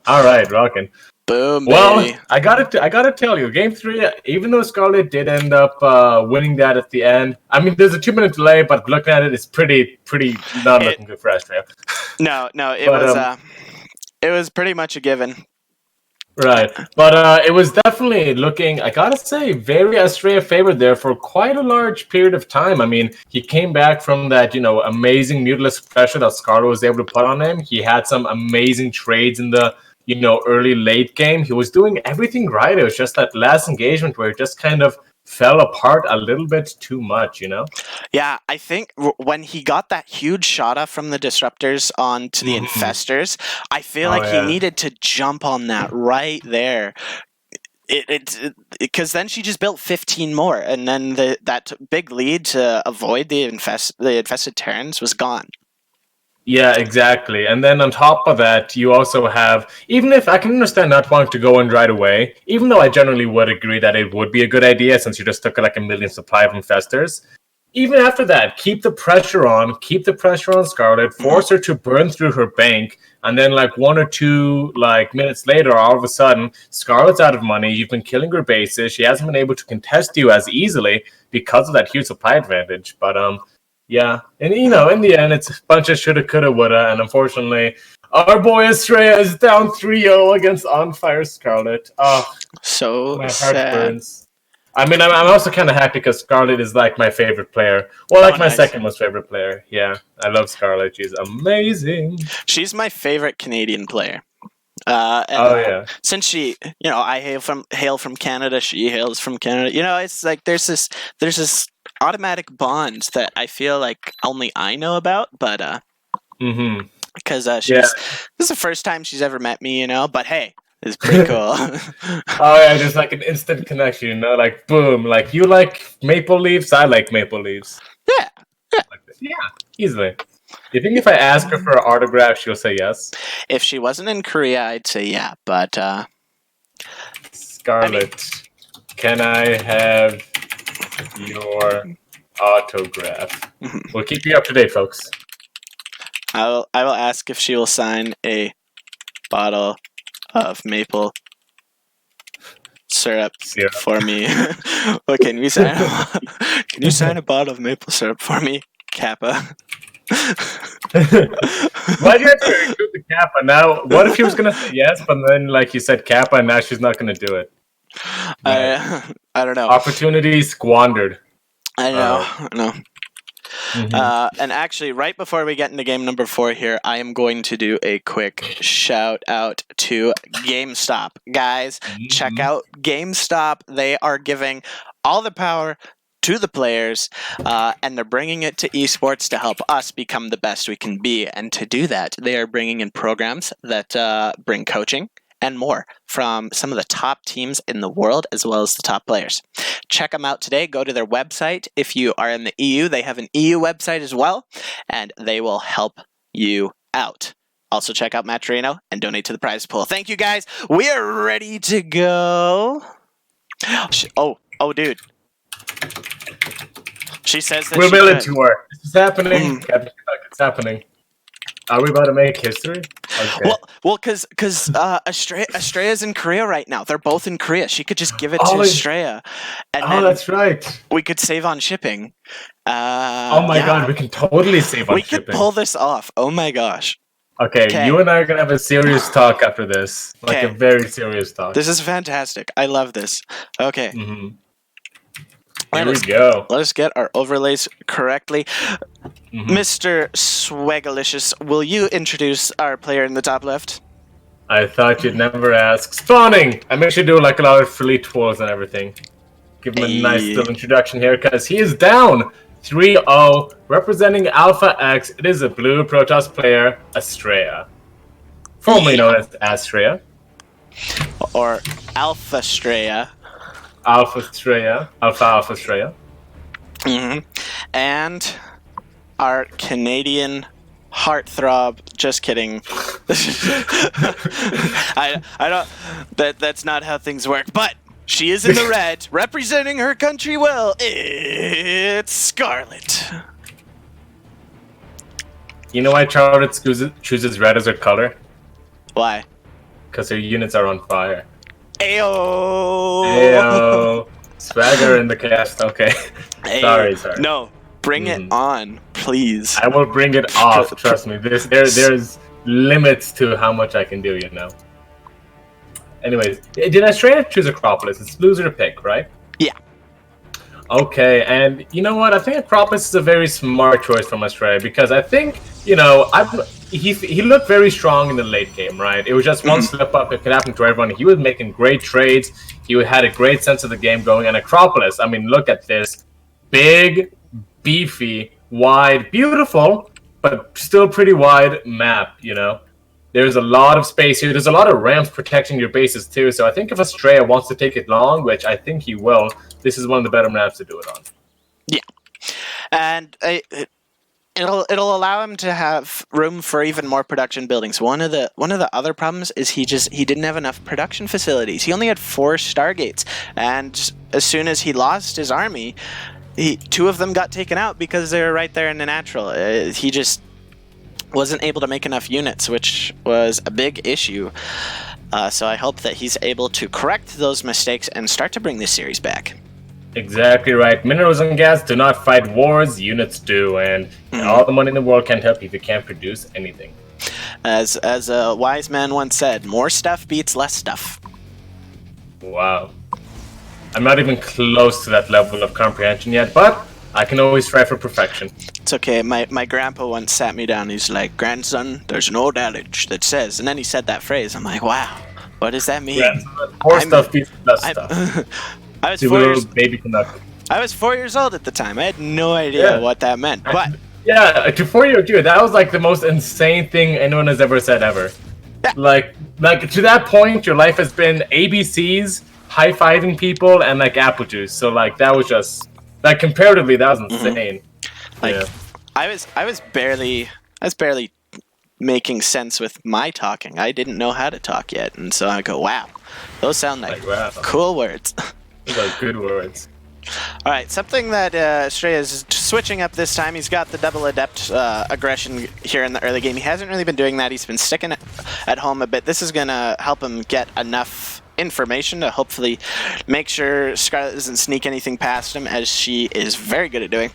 A: Alright, rocking.
B: Boom, baby.
A: Well, I gotta tell you, game 3, even though Scarlett did end up winning that at the end, I mean there's a 2-minute delay, but looking at it, it's pretty not looking good for Astrea.
B: No, it was pretty much a given.
A: Right, but it was definitely looking, I gotta say, very Astrea favored there for quite a large period of time. I mean, he came back from that, amazing muteless pressure that Scarlett was able to put on him. He had some amazing trades in the, early late game. He was doing everything right. It was just that last engagement where it just kind of fell apart a little bit too much,
B: Yeah, I think when he got that huge shot off from the disruptors onto the infestors, I feel like he needed to jump on that right there. Because then she just built 15 more, and then that big lead to avoid the infested Terrans was gone.
A: Yeah, exactly. And then on top of that, you also have, even if I can understand not wanting to go in right away, even though I generally would agree that it would be a good idea since you just took like a million supply of infestors, even after that, keep the pressure on Scarlett, force her to burn through her bank, and then like 1 or 2 minutes later, all of a sudden, Scarlett's out of money, you've been killing her bases, she hasn't been able to contest you as easily because of that huge supply advantage, but yeah, and in the end, it's a bunch of shoulda, coulda, woulda, and unfortunately, our boy Astrea is down 3-0 against On Fire Scarlett. Oh,
B: so
A: my heart
B: sad.
A: burns. I mean, I'm also kind of happy because Scarlett is like my favorite player. Well, like my second most favorite player. Yeah, I love Scarlett. She's amazing.
B: She's my favorite Canadian player. Since she, I hail from Canada, she hails from Canada. It's like there's this automatic bond that I feel like only I know about, but because this is the first time she's ever met me, but hey, it's pretty cool.
A: Oh yeah, there's like an instant connection, like boom, like you like maple leaves, I like maple leaves.
B: Yeah,
A: easily. You think if I ask her for an autograph, she'll say yes?
B: If she wasn't in Korea, I'd say yeah, but
A: Scarlett, can I have your autograph? We'll keep you up to date, folks.
B: I will ask if she will sign a bottle of maple syrup for me. What can you sign? Can you sign a bottle of maple syrup for me, Kappa?
A: Why do you have to include the Kappa now? What if she was gonna say yes, but then like you said Kappa, and now she's not gonna do it?
B: I don't know.
A: Opportunity squandered.
B: I know.
A: Mm-hmm.
B: And actually, right before we get into game number 4 here, I am going to do a quick shout out to GameStop. Guys, check out GameStop. They are giving all the power to the players, and they're bringing it to esports to help us become the best we can be. And to do that, they are bringing in programs that bring coaching and more from some of the top teams in the world, as well as the top players. Check them out today. Go to their website. If you are in the EU, they have an EU website as well, and they will help you out. Also, check out Matrino and donate to the prize pool. Thank you, guys. We are ready to go. Oh, dude. She says that
A: we'll mail it to her. This is happening. It's happening. Are we about to make history? Okay.
B: Well, because Astrea's in Korea right now. They're both in Korea. She could just give it to Astrea, and then
A: that's right.
B: We could save on shipping.
A: Oh my god, we can totally save on shipping.
B: We could pull this off. Oh my gosh.
A: Okay, you and I are gonna have a serious talk after this, like a very serious talk.
B: This is fantastic. I love this. Okay.
A: Mm-hmm. Here we go.
B: Let us get our overlays correctly. Mr. Swagalicious, will you introduce our player in the top left?
A: I thought you'd never ask. Spawning! I make sure to do like a lot of free twirls and everything. Give him a nice little introduction here, because he is down 3-0, representing Alpha X. It is a blue Protoss player, Astrea. Formerly known as Astrea.
B: Or Alpha Astrea.
A: Alpha Astrea. Alpha Astrea.
B: And our Canadian heartthrob. Just kidding. I don't. That's not how things work. But she is in the red, representing her country well. It's Scarlett.
A: You know why Charlotte chooses red as her color?
B: Why?
A: Because her units are on fire.
B: Ayo!
A: Ayo! Swagger in the cast. Okay. Sorry.
B: No, bring it on, please.
A: I will bring it off. Trust me. There's limits to how much I can do. You know. Anyways, did Astrea choose Acropolis? It's loser pick, right?
B: Yeah.
A: Okay, and you know what? I think Acropolis is a very smart choice from Astrea, because I think, he looked very strong in the late game, right? It was just one slip up. It could happen to everyone. He was making great trades. He had a great sense of the game going. And Acropolis, I mean, look at this. Big, beefy, wide, beautiful, but still pretty wide map, you know? There's a lot of space here. There's a lot of ramps protecting your bases too. So I think if Astrea wants to take it long, which I think he will, this is one of the better maps to do it on.
B: Yeah, and it'll allow him to have room for even more production buildings. One of the other problems is he didn't have enough production facilities. He only had 4 Stargates, and as soon as he lost his army, 2 of them got taken out because they were right there in the natural. He just wasn't able to make enough units, which was a big issue. So I hope that he's able to correct those mistakes and start to bring this series back.
A: Exactly right. Minerals and gas do not fight wars, units do, and all the money in the world can't help you if you can't produce anything.
B: As a wise man once said, more stuff beats less stuff.
A: Wow. I'm not even close to that level of comprehension yet, but I can always strive for perfection.
B: It's okay. My grandpa once sat me down. He's like, "Grandson, there's an old adage that says," and then he said that phrase. I'm like, wow, what does that mean?
A: More stuff beats less stuff.
B: I was 4 years
A: baby Canuck.
B: I was 4 years old at the time. I had no idea what that meant. But
A: yeah, to 4-year-old you, that was like the most insane thing anyone has ever said ever. Yeah. Like to that point, your life has been ABCs, high-fiving people, and like apple juice. So like that was just like comparatively, that was insane.
B: Like I was barely making sense with my talking. I didn't know how to talk yet, and so I go, wow, those sound like cool words.
A: Those are good words.
B: All right, something that Astrea is switching up this time. He's got the double adept aggression here in the early game. He hasn't really been doing that. He's been sticking at home a bit. This is going to help him get enough information to hopefully make sure Scarlett doesn't sneak anything past him, as she is very good at doing.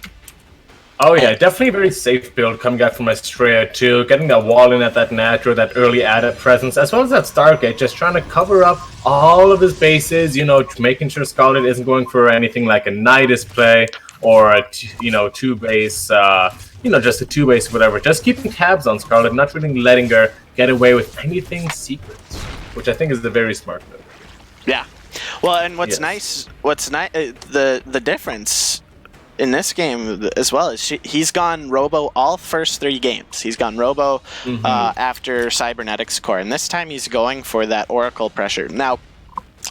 A: Oh yeah, definitely a very safe build coming out from Astrea too. Getting that wall in at that natural, that early added presence, as well as that Stargate, just trying to cover up all of his bases, you know, making sure Scarlett isn't going for anything like a Nidus play or a, two base, just a 2-base, whatever. Just keeping tabs on Scarlett, not really letting her get away with anything secret, which I think is a very smart move.
B: Yeah. Well, and what's nice, the difference in this game as well is he's gone Robo all first 3 games. He's gone Robo after Cybernetics Core, and this time he's going for that Oracle pressure. Now,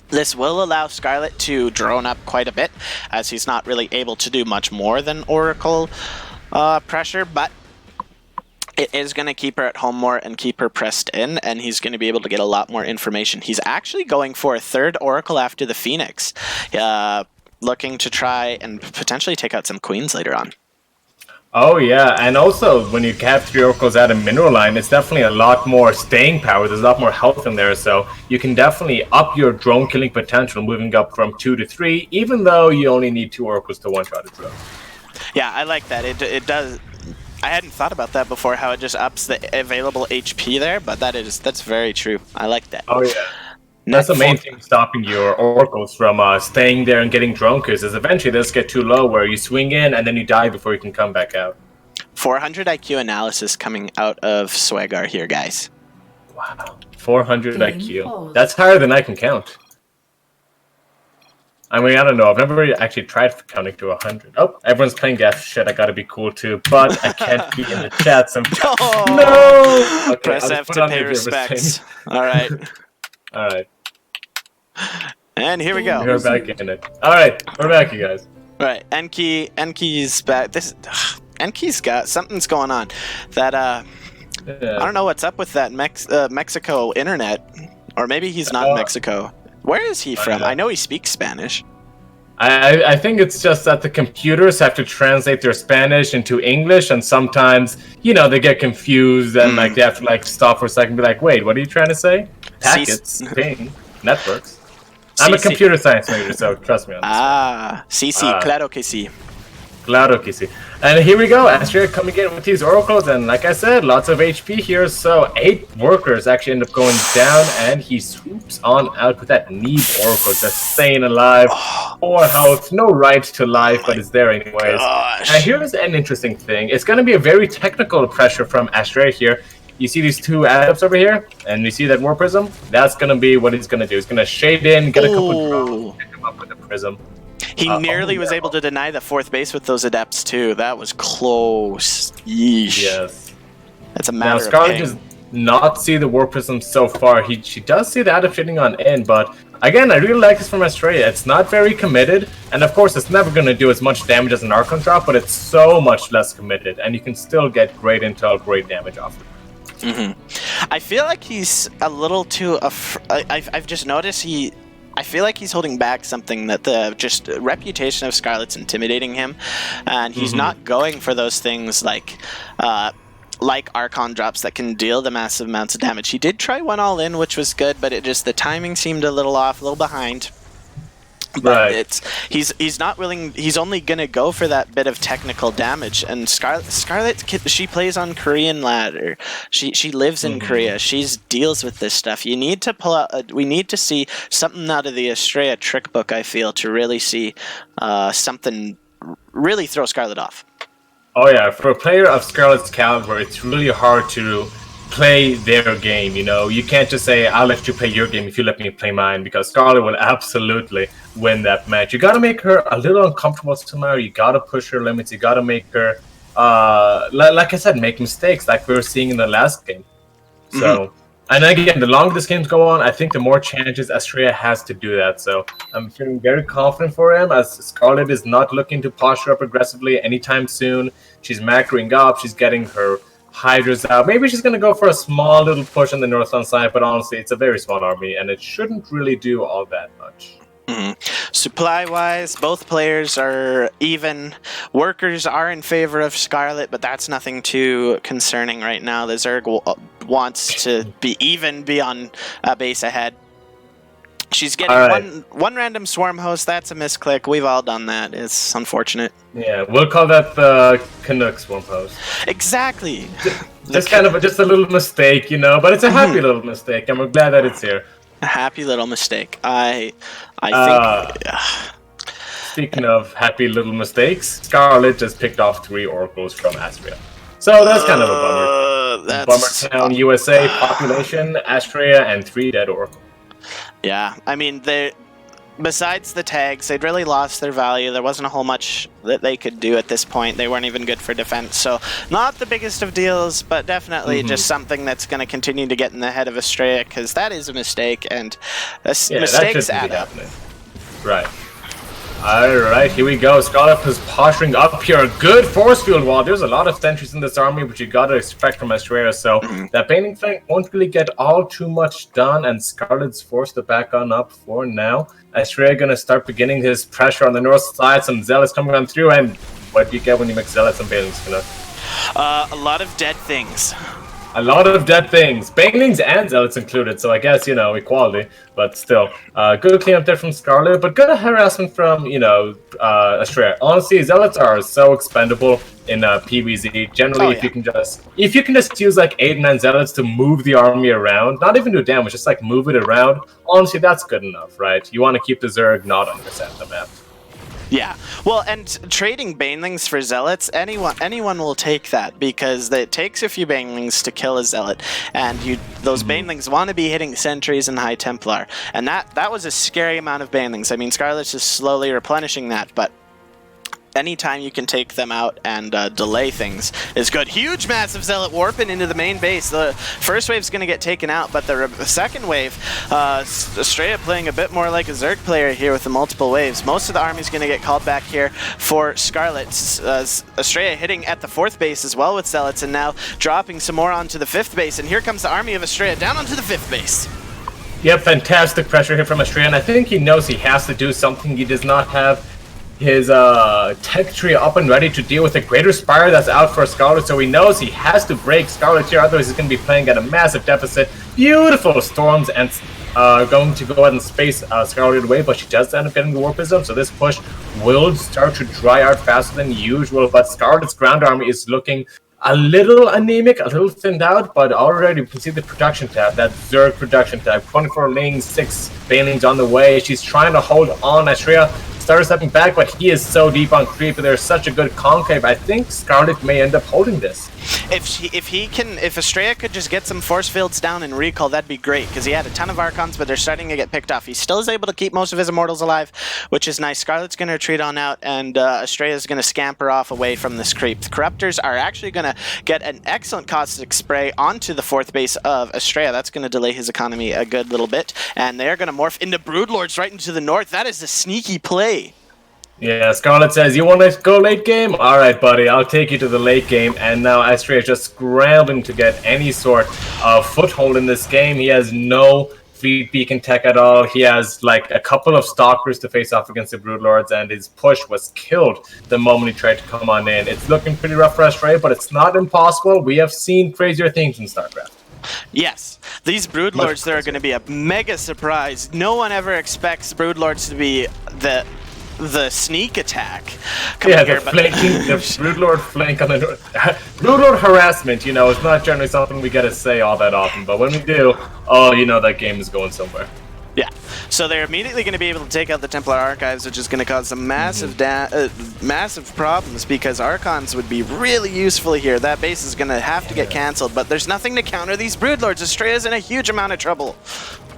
B: this will allow Scarlett to drone up quite a bit, as he's not really able to do much more than Oracle pressure, but it is going to keep her at home more and keep her pressed in, and he's going to be able to get a lot more information. He's actually going for a 3rd Oracle after the Phoenix, looking to try and potentially take out some queens later on.
A: Oh yeah, and also when you have 3 oracles at a mineral line, it's definitely a lot more staying power. There's a lot more health in there, so you can definitely up your drone killing potential, moving up from 2 to 3, even though you only need 2 oracles to one-shot a drone.
B: Yeah, I like that. It does. I hadn't thought about that before, how it just ups the available HP there, but that's very true. I like that.
A: Oh yeah. That's the main thing stopping your oracles from staying there and getting drone kills, is eventually they just get too low where you swing in and then you die before you can come back out.
B: 400 IQ analysis coming out of Swagar here, guys.
A: Wow. 400 IQ. That's higher than I can count. I mean, I don't know. I've never actually tried counting to 100. Oh, everyone's playing gas. Shit, I gotta be cool too. But I can't be in the chat. So no! Okay,
B: press F to pay respects. All right.
A: All right.
B: And here we go.
A: We're back in it. All right, we're back, you guys.
B: All right, Enki's back. Enki's got something's going on. That I don't know what's up with that Mexico internet, or maybe he's not in Mexico. Where is he from? I know he speaks Spanish.
A: I think it's just that the computers have to translate their Spanish into English, and sometimes, they get confused and they have to stop for a second and be like, wait, what are you trying to say? Packets, ping, networks. I'm a computer science major, so trust me on this.
B: Sí, claro que sí.
A: Claro que sí. And here we go, Astrea coming in with these oracles, and like I said, lots of HP here, so 8 workers actually end up going down, and he swoops on out with that Need Oracle, just staying alive. 4 health, no right to life, but it's there anyways. And here's an interesting thing. It's going to be a very technical pressure from Astrea here. You see these 2 adepts over here, and you see that War Prism? That's going to be what he's going to do. He's going to shade in, get a couple drones, pick him up with a Prism.
B: He nearly was able to deny the 4th base with those adepts too. That was close. Yeesh.
A: Yes.
B: That's a matter of
A: Scarlett does not see the War Prism so far. She does see the adept shading on in, but again, I really like this from Astrea. It's not very committed, and of course it's never going to do as much damage as an Archon drop, but it's so much less committed, and you can still get great intel, great damage off it.
B: I feel like he's a little too. I've just noticed I feel like he's holding back something, that the just reputation of Scarlett's intimidating him, and he's not going for those things like Archon drops that can deal the massive amounts of damage. He did try one all in, which was good, but the timing seemed a little off, a little behind. But he's not willing. He's only gonna go for that bit of technical damage. And Scarlett, she plays on Korean ladder. She lives in Korea. She deals with this stuff. You need to pull out. We need to see something out of the Astrea trick book, I feel, to really see something really throw Scarlett off.
A: Oh yeah, for a player of Scarlett's caliber, it's really hard to play their game. You can't just say, I'll let you play your game if you let me play mine, because Scarlett will absolutely win that match. You gotta make her a little uncomfortable somehow. You gotta push her limits. You gotta make her like I said, make mistakes like we were seeing in the last game. So and again, the longer this game's go on, I think the more chances Astrea has to do that. So I'm feeling very confident for him, as Scarlett is not looking to posture up aggressively anytime soon. She's macroing up, she's getting her Hydras out. Maybe she's going to go for a small little push on the northbound side, but honestly, it's a very small army, and it shouldn't really do all that much.
B: Supply-wise, both players are even. Workers are in favor of Scarlett, but that's nothing too concerning right now. The Zerg wants to be on a base ahead. She's getting one random swarm host. That's a misclick. We've all done that. It's unfortunate.
A: Yeah, we'll call that the Canuck swarm host.
B: Exactly.
A: Just just a little mistake, but it's a happy little mistake, and we're glad that it's here.
B: A happy little mistake. I think.
A: Speaking of happy little mistakes, Scarlett just picked off 3 oracles from Astrea. So that's kind of a bummer. Bummer Town, USA, population, Astrea, and 3 dead oracles.
B: Yeah, I mean, besides the tags, they'd really lost their value. There wasn't a whole much that they could do at this point. They weren't even good for defense, so not the biggest of deals, but definitely just something that's going to continue to get in the head of Astrea, because that is a mistake, and mistakes add up.
A: Right. Alright, here we go. Scarlett is posturing up here. A good force field wall. There's a lot of sentries in this army, which you gotta expect from Astrea, so that Baning flank won't really get all too much done, and Scarlett's forced to back on up for now. Astrea gonna start beginning his pressure on the north side. Some Zealots coming on through, and what do you get when you mix Zealots and Banelings?
B: A lot of dead things.
A: A lot of dead things. Banelings and Zealots included, so I guess, equality. But still, good cleanup there from Scarlett, but good harassment from, Astrea. Honestly, Zealots are so expendable in PvZ. Generally, if you can just use like 8 or 9 Zealots to move the army around, not even do damage, just like move it around, honestly, that's good enough, right? You want to keep the Zerg not on your center map.
B: Yeah, well, and trading Banelings for Zealots, anyone will take that, because it takes a few Banelings to kill a Zealot, and those Banelings want to be hitting sentries and High Templar, and that was a scary amount of Banelings. I mean, Scarlett's just slowly replenishing that, but anytime you can take them out and delay things is good. Huge, massive Zealot warping into the main base. The first wave's going to get taken out, but the second wave, Astrea playing a bit more like a Zerg player here with the multiple waves. Most of the army's going to get called back here for Scarlett. Astrea hitting at the 4th base as well with Zealots, and now dropping some more onto the 5th base. And here comes the army of Astrea down onto the 5th base.
A: Yep, fantastic pressure here from Astrea, and I think he knows he has to do something. He does not have his tech tree up and ready to deal with the Greater Spire that's out for Scarlett, so he knows he has to break Scarlett here, otherwise he's going to be playing at a massive deficit. Beautiful storms, and going to go ahead and space Scarlett away, but she does end up getting the Warpism, so this push will start to dry out faster than usual, but Scarlett's ground army is looking a little anemic, a little thinned out, but already you can see the production tab, that Zerg production tab. 24 lanes, 6 Banelings on the way. She's trying to hold on. Astrea started stepping back, but he is so deep on creep, but there's such a good conclave. I think Scarlett may end up holding this.
B: If Astrea could just get some force fields down and recall, that'd be great, because he had a ton of Archons, but they're starting to get picked off. He still is able to keep most of his Immortals alive, which is nice. Scarlett's going to retreat on out, and Astrea is going to scamper off away from this creep. The Corruptors are actually going to get an excellent caustic spray onto the 4th base of Astrea. That's going to delay his economy a good little bit, and they're going to morph into Broodlords right into the north. That is a sneaky play.
A: Yeah, Scarlett says, you want to go late game? Alright, buddy, I'll take you to the late game. And now Astrea is just scrambling to get any sort of foothold in this game. He has no fleet beacon tech at all. He has like a couple of stalkers to face off against the Broodlords, and his push was killed the moment he tried to come on in. It's looking pretty rough for Astrea, but it's not impossible. We have seen crazier things in StarCraft.
B: Yes, these Broodlords, they're going to be a mega surprise. No one ever expects Broodlords to be the sneak attack.
A: The Broodlord flank on the north. Broodlord harassment, is not generally something we get to say all that often, but when we do, that game is going somewhere.
B: Yeah, so they're immediately going to be able to take out the Templar Archives, which is going to cause some massive massive problems, because Archons would be really useful here. That base is going to have to get cancelled, but there's nothing to counter these Broodlords. Astrea's in a huge amount of trouble.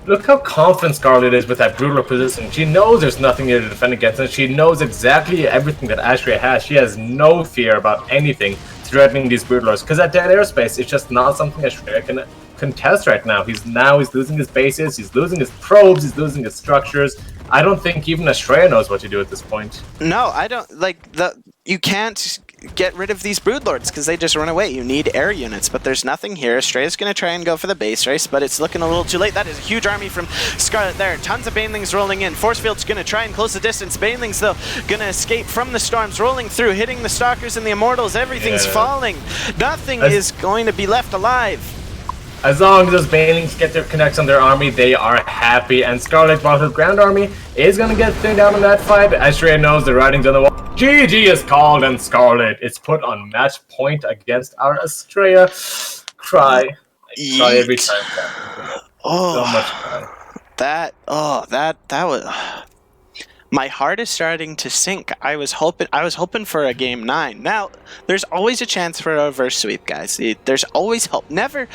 A: Look how confident Scarlett is with that Broodlord position. She knows there's nothing here to defend against, and she knows exactly everything that Astrea has. She has no fear about anything threatening these Broodlords, because that dead airspace is just not something Astrea can contest right now. He's losing his bases, he's losing his probes, he's losing his structures. I don't think even Astrea knows what to do at this point.
B: No, I don't. You can't get rid of these broodlords because they just run away. You need air units, but there's nothing here. Astrea's going to try and go for the base race, but it's looking a little too late. That is a huge army from Scarlett there. Tons of banelings rolling in. Force field's going to try and close the distance. Banelings, though, going to escape from the storms, rolling through, hitting the stalkers and the immortals. Everything's falling. Nothing is going to be left alive.
A: As long as those banelings get their connects on their army, they are happy. And Scarlett, while her ground army is going to get thinned down in that fight, Astrea knows the writing's on the wall. GG is called, and Scarlett is put on match point against our Astrea. Cry. I cry every time. So much cry.
B: That was... My heart is starting to sink. I was hoping for a game 9. Now, there's always a chance for a reverse sweep, guys. There's always hope. Never.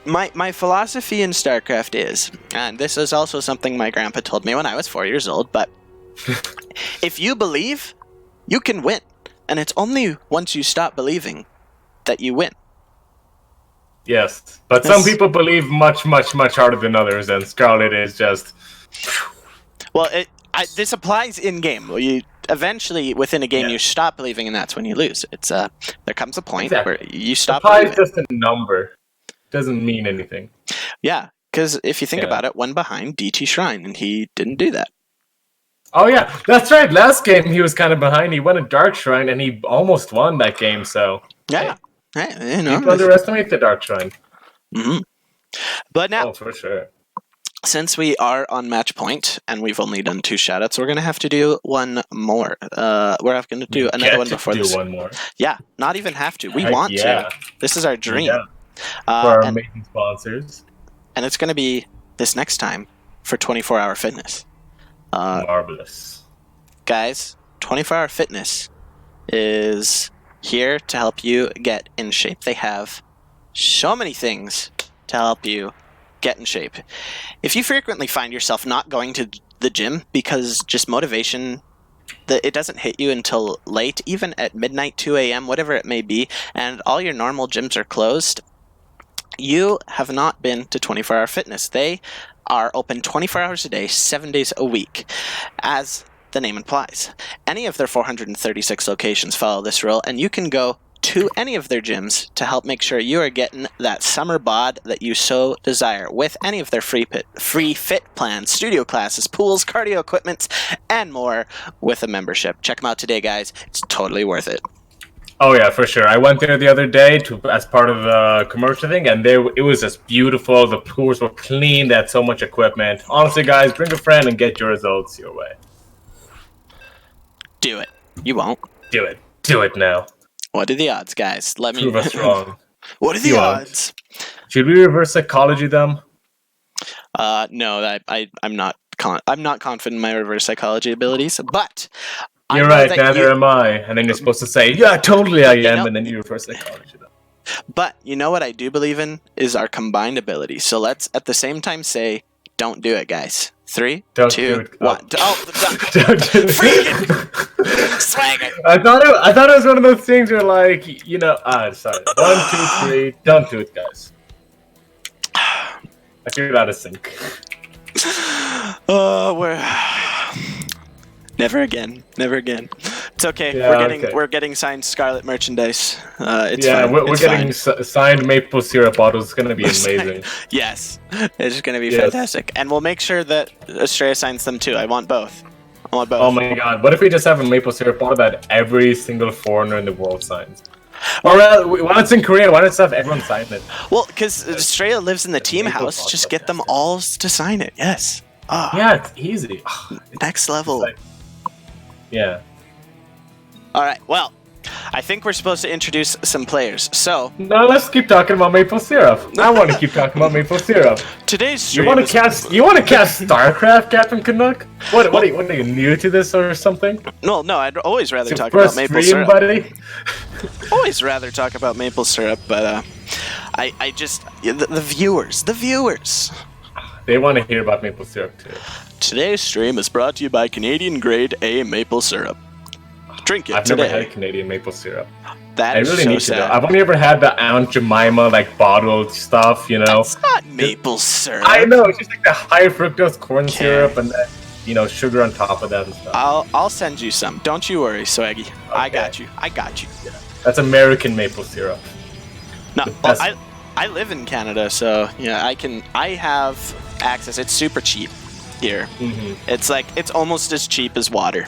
B: My philosophy in StarCraft is, and this is also something my grandpa told me when I was 4 years old, but if you believe, you can win. And it's only once you stop believing that you win.
A: Yes, but some people believe much, much, much harder than others, and Scarlett is just...
B: Well, this applies in game. You eventually within a game you stop believing, and that's when you lose. It's there comes a point where you stop.
A: Applies just a number. Doesn't mean anything.
B: Yeah, because if you think about it, one behind DT Shrine, and he didn't do that.
A: Oh yeah, that's right. Last game he was kind of behind. He won a Dark Shrine, and he almost won that game. So
B: yeah, hey, you know,
A: people underestimate the Dark Shrine.
B: Mm-hmm. But now,
A: for sure.
B: Since we are on match point and we've only done 2 shoutouts, we're gonna have to do one more. We're going to do another one before this.
A: One more.
B: Yeah, not even have to. We want to. This is our dream.
A: Yeah. For our amazing sponsors.
B: And it's going to be this next time for 24-hour fitness.
A: Marvelous.
B: Guys, 24-hour fitness is here to help you get in shape. They have so many things to help you get in shape. If you frequently find yourself not going to the gym because just motivation, it doesn't hit you until late, even at midnight, 2 a.m., whatever it may be, and all your normal gyms are closed, you have not been to 24-hour fitness. They are open 24 hours a day, 7 days a week, as the name implies. Any of their 436 locations follow this rule, and you can go to any of their gyms to help make sure you are getting that summer bod that you so desire with any of their free fit plans, studio classes, pools, cardio equipments, and more with a membership. Check them out today, guys. It's totally worth it.
A: Oh yeah, for sure. I went there the other day as part of the commercial thing, and it was just beautiful. The pools were clean. They had so much equipment. Honestly, guys, bring a friend and get your results your way.
B: Do it. You won't.
A: Do it. Do it now.
B: What are the odds, guys? Let me
A: prove us wrong.
B: What are the odds?
A: Should we reverse psychology them?
B: No, I'm not confident in my reverse psychology abilities, but
A: you're right, neither am I. And then you're supposed to say, yeah, totally I am, and then you reverse psychology them.
B: But you know what I do believe in is our combined ability. So let's at the same time say, don't do it, guys. 3, 2, 1. Oh,
A: don't do it.
B: Freaking swagger.
A: I thought it was one of those things where, like, you know, sorry. 1, 2, 3. Don't do it, guys. I figured out a sync.
B: Never again. It's okay.
A: Yeah,
B: we're getting signed Scarlett merchandise. It's
A: fine. We're
B: it's
A: getting
B: fine.
A: Signed maple syrup bottles. It's gonna be amazing.
B: Yes, it's gonna be fantastic, and we'll make sure that Astrea signs them too. I want both.
A: Oh my god! What if we just have a maple syrup bottle that every single foreigner in the world signs? Or when it's in Korea, why don't have everyone sign it?
B: Well, because Astrea lives in the team house. Just get them all to sign it. Yes. Oh.
A: Yeah, it's easy.
B: Next level.
A: Yeah.
B: All right. Well, I think we're supposed to introduce some players. So
A: no, let's keep talking about maple syrup. I want to keep talking about maple syrup.
B: Today's stream.
A: You want to cast StarCraft, Captain Canuck? What are you new to this or something?
B: No, I'd always rather talk about maple syrup.
A: Buddy?
B: Always rather talk about maple syrup, but I just the viewers.
A: They want to hear about maple syrup too.
B: Today's stream is brought to you by Canadian Grade A maple syrup. Drink it today.
A: I've never had Canadian maple syrup.
B: I really
A: need to. I've only ever had the Aunt Jemima like bottled stuff, you know.
B: It's not maple syrup.
A: I know. It's just like the high fructose corn syrup and that. sugar on top of that and stuff.
B: I'll send you some. Don't you worry, Swaggy.
A: Okay.
B: I got you. I got you.
A: That's American maple syrup.
B: No,
A: The
B: well,
A: best.
B: I live in Canada, so yeah, I have access. It's super cheap here. It's almost as cheap as water.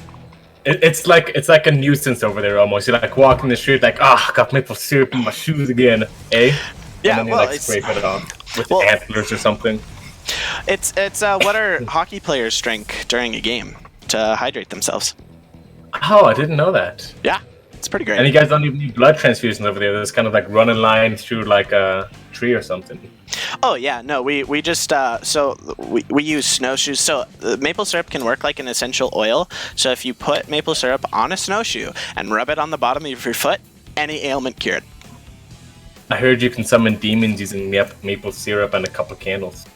A: It's like a nuisance over there almost. You're like walking the street like, I got maple syrup in my shoes again, eh?
B: Yeah,
A: and then you
B: well,
A: scrape it off with
B: well,
A: antlers or something.
B: It's what our hockey players drink during a game to hydrate themselves.
A: Oh, I didn't know that.
B: Yeah, it's pretty great.
A: And you guys don't even need blood transfusions over there. There's kind of like run a line through like a tree or something.
B: Oh yeah, no, we just we use snowshoes. So maple syrup can work like an essential oil. So if you put maple syrup on a snowshoe and rub it on the bottom of your foot, any ailment cured.
A: I heard you can summon demons using maple syrup and a couple candles.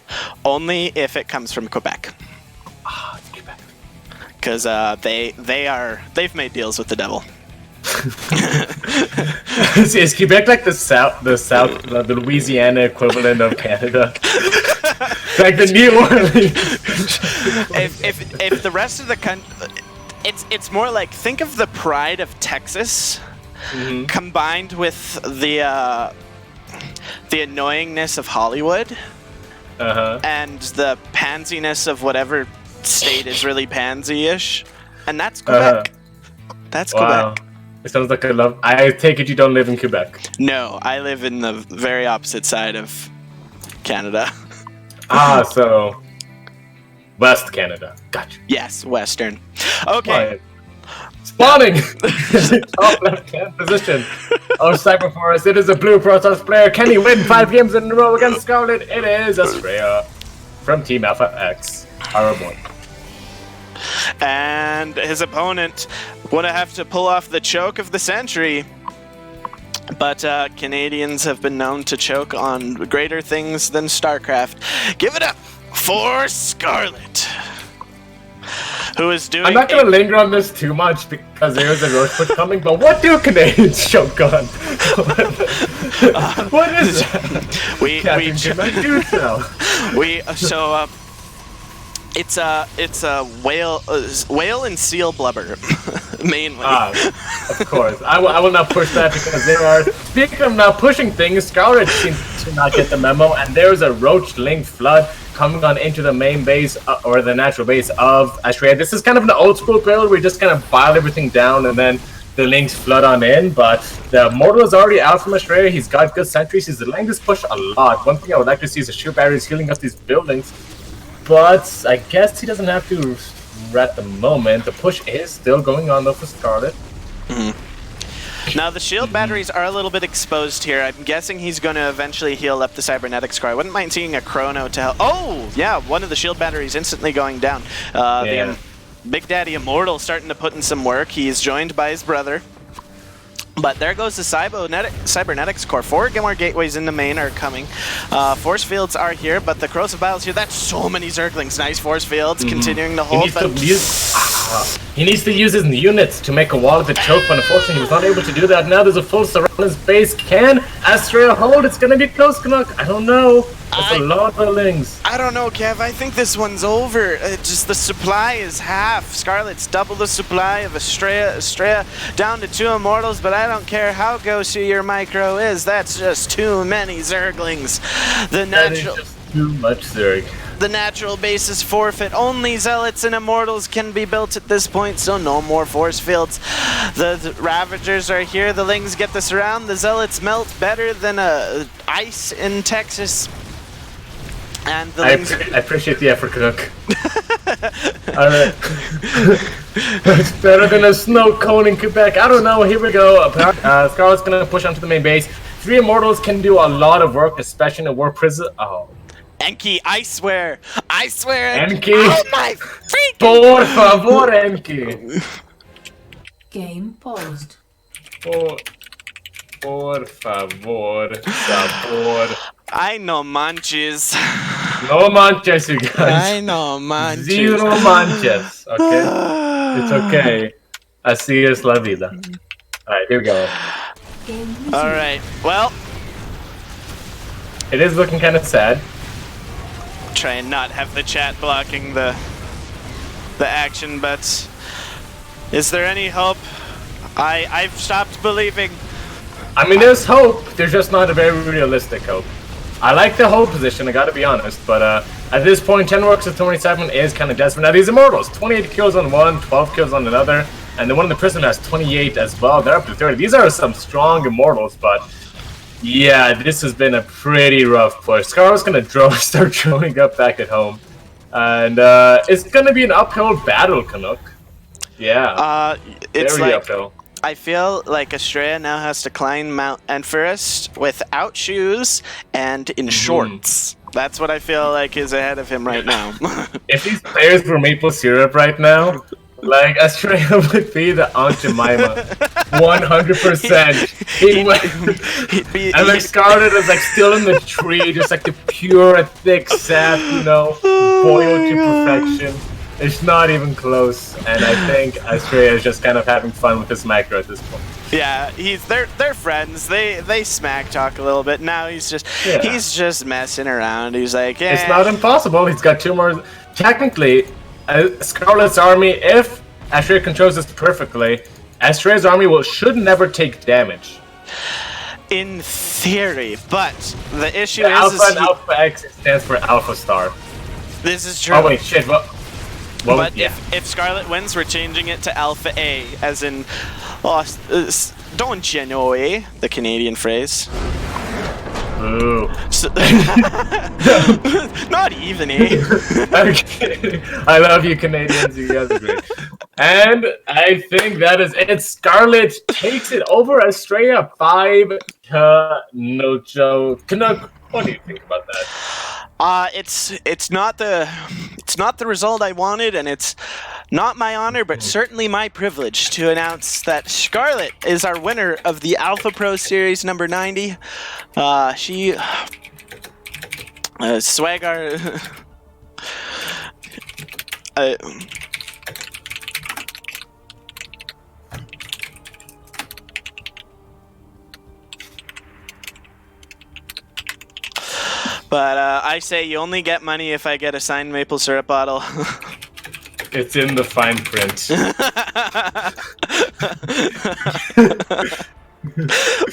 B: Only if it comes from Quebec.
A: Ah, it's Quebec.
B: Because they've made deals with the devil.
A: Is Quebec like the Louisiana equivalent of Canada? Like the New Orleans.
B: if the rest of the country, it's more like, think of the pride of Texas combined with the annoyingness of Hollywood and the pansiness of whatever state is really pansy-ish, and that's Quebec. That's
A: Wow.
B: Quebec.
A: It sounds like I take it you don't live in Quebec.
B: No, I live in the very opposite side of Canada.
A: So West Canada. Gotcha.
B: Yes, Western. Okay.
A: Right. Spawning! Top left-hand position of Cyberforest. It is a blue Protoss player. Can he win 5 games in a row against Scarlett? It is Astrea from Team Alpha X. Our boy.
B: And his opponent would have to pull off the choke of the century. But Canadians have been known to choke on greater things than StarCraft. Give it up for Scarlett, who is doing.
A: I'm not going to linger on this too much because there is a roach put coming, but what do Canadians choke on? What is that?
B: It's a whale and seal blubber, mainly.
A: Of course. I will not push that because there are. Speaking of not pushing things, Scarlett seems to not get the memo, and there's a roach-linked flood coming on into the main base or the natural base of Astrea. This is kind of an old-school build where you just kind of bile everything down and then the links flood on in, but the mortal is already out from Astrea. He's got good sentries. He's letting this push a lot. One thing I would like to see is the shield batteries healing up these buildings. But I guess he doesn't have to at the moment. The push is still going on though for Scarlett.
B: Now the shield batteries are a little bit exposed here. I'm guessing he's going to eventually heal up the cybernetics core. I wouldn't mind seeing a chrono to help. Oh, yeah, one of the shield batteries instantly going down. The Big Daddy Immortal starting to put in some work. He's joined by his brother. But there goes the cybernetics core. 4 more gateways in the main are coming. Force fields are here, but the corrosive biles here. That's so many zerglings. Nice force fields continuing to hold.
A: He needs to use his units to make a wall of the choke, but unfortunately he was not able to do that. Now there's a full surround his base. Can Astrea hold? It's gonna be close, Canuck. I don't know. That's a lot of lings.
B: I don't know, Kev. I think this one's over. Just the supply is half. Scarlett's double the supply of Astrea down to 2 immortals, but I don't care how ghosty your micro is. That's just too many zerglings.
A: That is just too much zerg.
B: The natural base is forfeit. Only zealots and immortals can be built at this point, so no more force fields. The Ravagers are here. The Lings get the surround. The zealots melt better than ice in Texas. And the Lings...
A: I appreciate the effort, Canuck. Alright. It's better than a snow cone in Quebec. I don't know. Here we go. Scarlett's gonna push onto the main base. 3 immortals can do a lot of work, especially in a war prison. Oh.
B: Enki, I swear,
A: Enki.
B: Oh my freaking...
A: Por favor, Enki.
C: Game paused.
A: Por favor, sabor.
B: I know manches.
A: No manches, you guys.
B: I know manches.
A: 0 manches, okay? It's okay. Así es la vida. Alright, here we go.
B: Alright, well.
A: It is looking kind of sad.
B: Try and not have the chat blocking the the action, but is there any hope? I've stopped believing.
A: I mean, there's hope. There's just not a very realistic hope. I like the whole position, I gotta be honest, but at this point, 10 works of 27 is kind of desperate. Now, these Immortals, 28 kills on one, 12 kills on another, and the one in the prison has 28 as well. They're up to 30. These are some strong Immortals, but yeah, this has been a pretty rough push. Scarlett's gonna start showing up back at home, and it's gonna be an uphill battle, Canuck. Yeah,
B: it's
A: very
B: like
A: uphill.
B: I feel like Astrea now has to climb Mount Everest without shoes and in shorts. That's what I feel like is ahead of him right now.
A: If these players were maple syrup right now, like Astrea would be the Aunt Jemima, 100%. And like Scarlett is like still in the tree, just like the pure, thick sap, you know, boiled to perfection. It's not even close, and I think Astrea is just kind of having fun with this macro at this point.
B: Yeah, they're friends. They smack talk a little bit. Now he's just messing around. He's like, yeah.
A: It's not impossible. He's got 2 more. Technically, Scarlett's army, if Astrea controls this perfectly, Astrea's army should never take damage.
B: In theory, but the issue
A: The
B: is
A: Alpha and Alpha X stands for Alpha Star.
B: This is true.
A: Oh wait, shit.
B: But if Scarlett wins, we're changing it to Alpha A, as in, don't you know, eh? The Canadian phrase.
A: Ooh.
B: So, not even, eh?
A: Okay. I love you, Canadians. You guys are great. And I think that is it. Scarlett takes it over Astrea 5-0. Canuck, what do you think about that?
B: It's not the result I wanted, and it's not my honor, but certainly my privilege to announce that Scarlett is our winner of the Alpha Pro Series number 90. She Swagger. But I say you only get money if I get a signed maple syrup bottle.
A: It's in the fine print.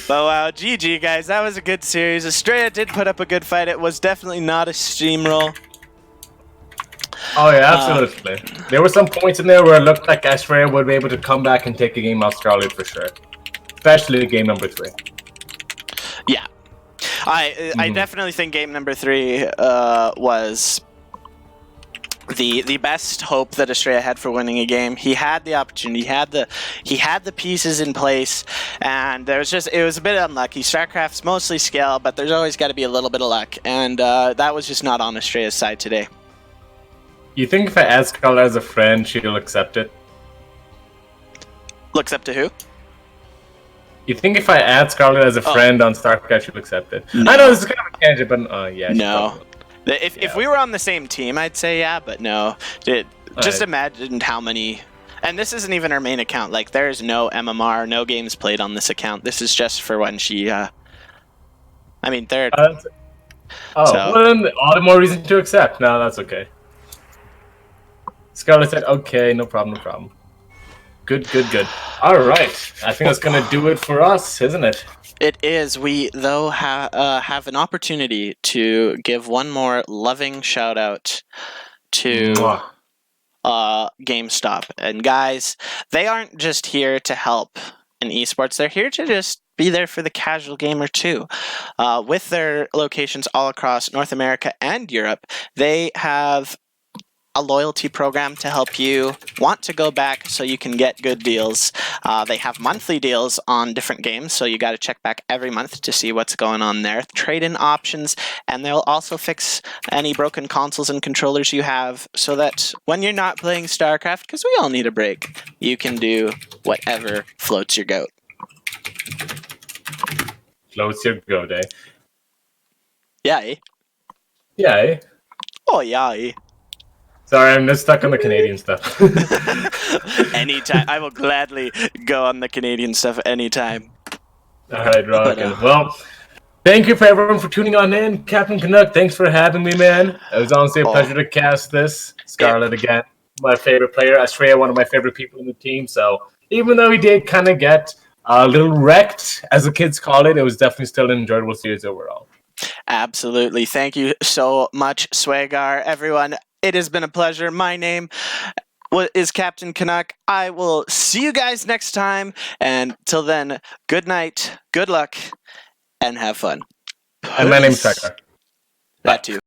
B: But wow, GG guys, that was a good series. Astrea did put up a good fight. It was definitely not a steamroll.
A: Oh yeah, absolutely. There were some points in there where it looked like Astrea would be able to come back and take a game off Scarlett for sure. Especially game number 3.
B: Yeah. I definitely think game number 3 was the best hope that Astrea had for winning a game. He had the opportunity, he had the pieces in place, and it was a bit unlucky. StarCraft's mostly skill, but there's always got to be a little bit of luck, and that was just not on Astrea's side today.
A: You think if I add Scarlett as a friend, she'll accept it?
B: Looks up to who?
A: You think if I add Scarlett as a friend on StarCraft, she'll accept it?
B: No.
A: I know this is kind of a tangent, but yeah.
B: No. If we were on the same team, I'd say yeah, but no. Just imagine how many... And this isn't even her main account. Like, there's no MMR, no games played on this account. This is just for when she... I mean, third.
A: Well, then all the more reason to accept. No, that's okay. Scarlett said, okay, no problem, no problem. Good. All right. I think that's going to do it for us, isn't it?
B: It is. We, though, have an opportunity to give one more loving shout-out to GameStop. And guys, they aren't just here to help in esports. They're here to just be there for the casual gamer, too. With their locations all across North America and Europe, they have a loyalty program to help you want to go back so you can get good deals. They have monthly deals on different games, so you got to check back every month to see what's going on there. Trade-in options, and they'll also fix any broken consoles and controllers you have so that when you're not playing StarCraft, because we all need a break, you can do whatever floats your goat.
A: Floats your goat, eh?
B: Yeah, eh?
A: Yeah, eh?
B: Oh, yeah, eh?
A: Sorry, I'm just stuck on the Canadian stuff.
B: Anytime. I will gladly go on the Canadian stuff anytime.
A: All right, rockin'. Well, thank you for everyone for tuning on in. Captain Canuck, thanks for having me, man. It was honestly a pleasure to cast this. Scarlett again. my favorite player. Astrea, one of my favorite people in the team. So even though he did kind of get a little wrecked, as the kids call it, it was definitely still an enjoyable series overall.
B: Absolutely. Thank you so much, Swagar. Everyone, it has been a pleasure. My name is Captain Canuck. I will see you guys next time. And till then, good night, good luck, and have fun.
A: And my name's
B: Peace.
A: Tracker.
B: That too.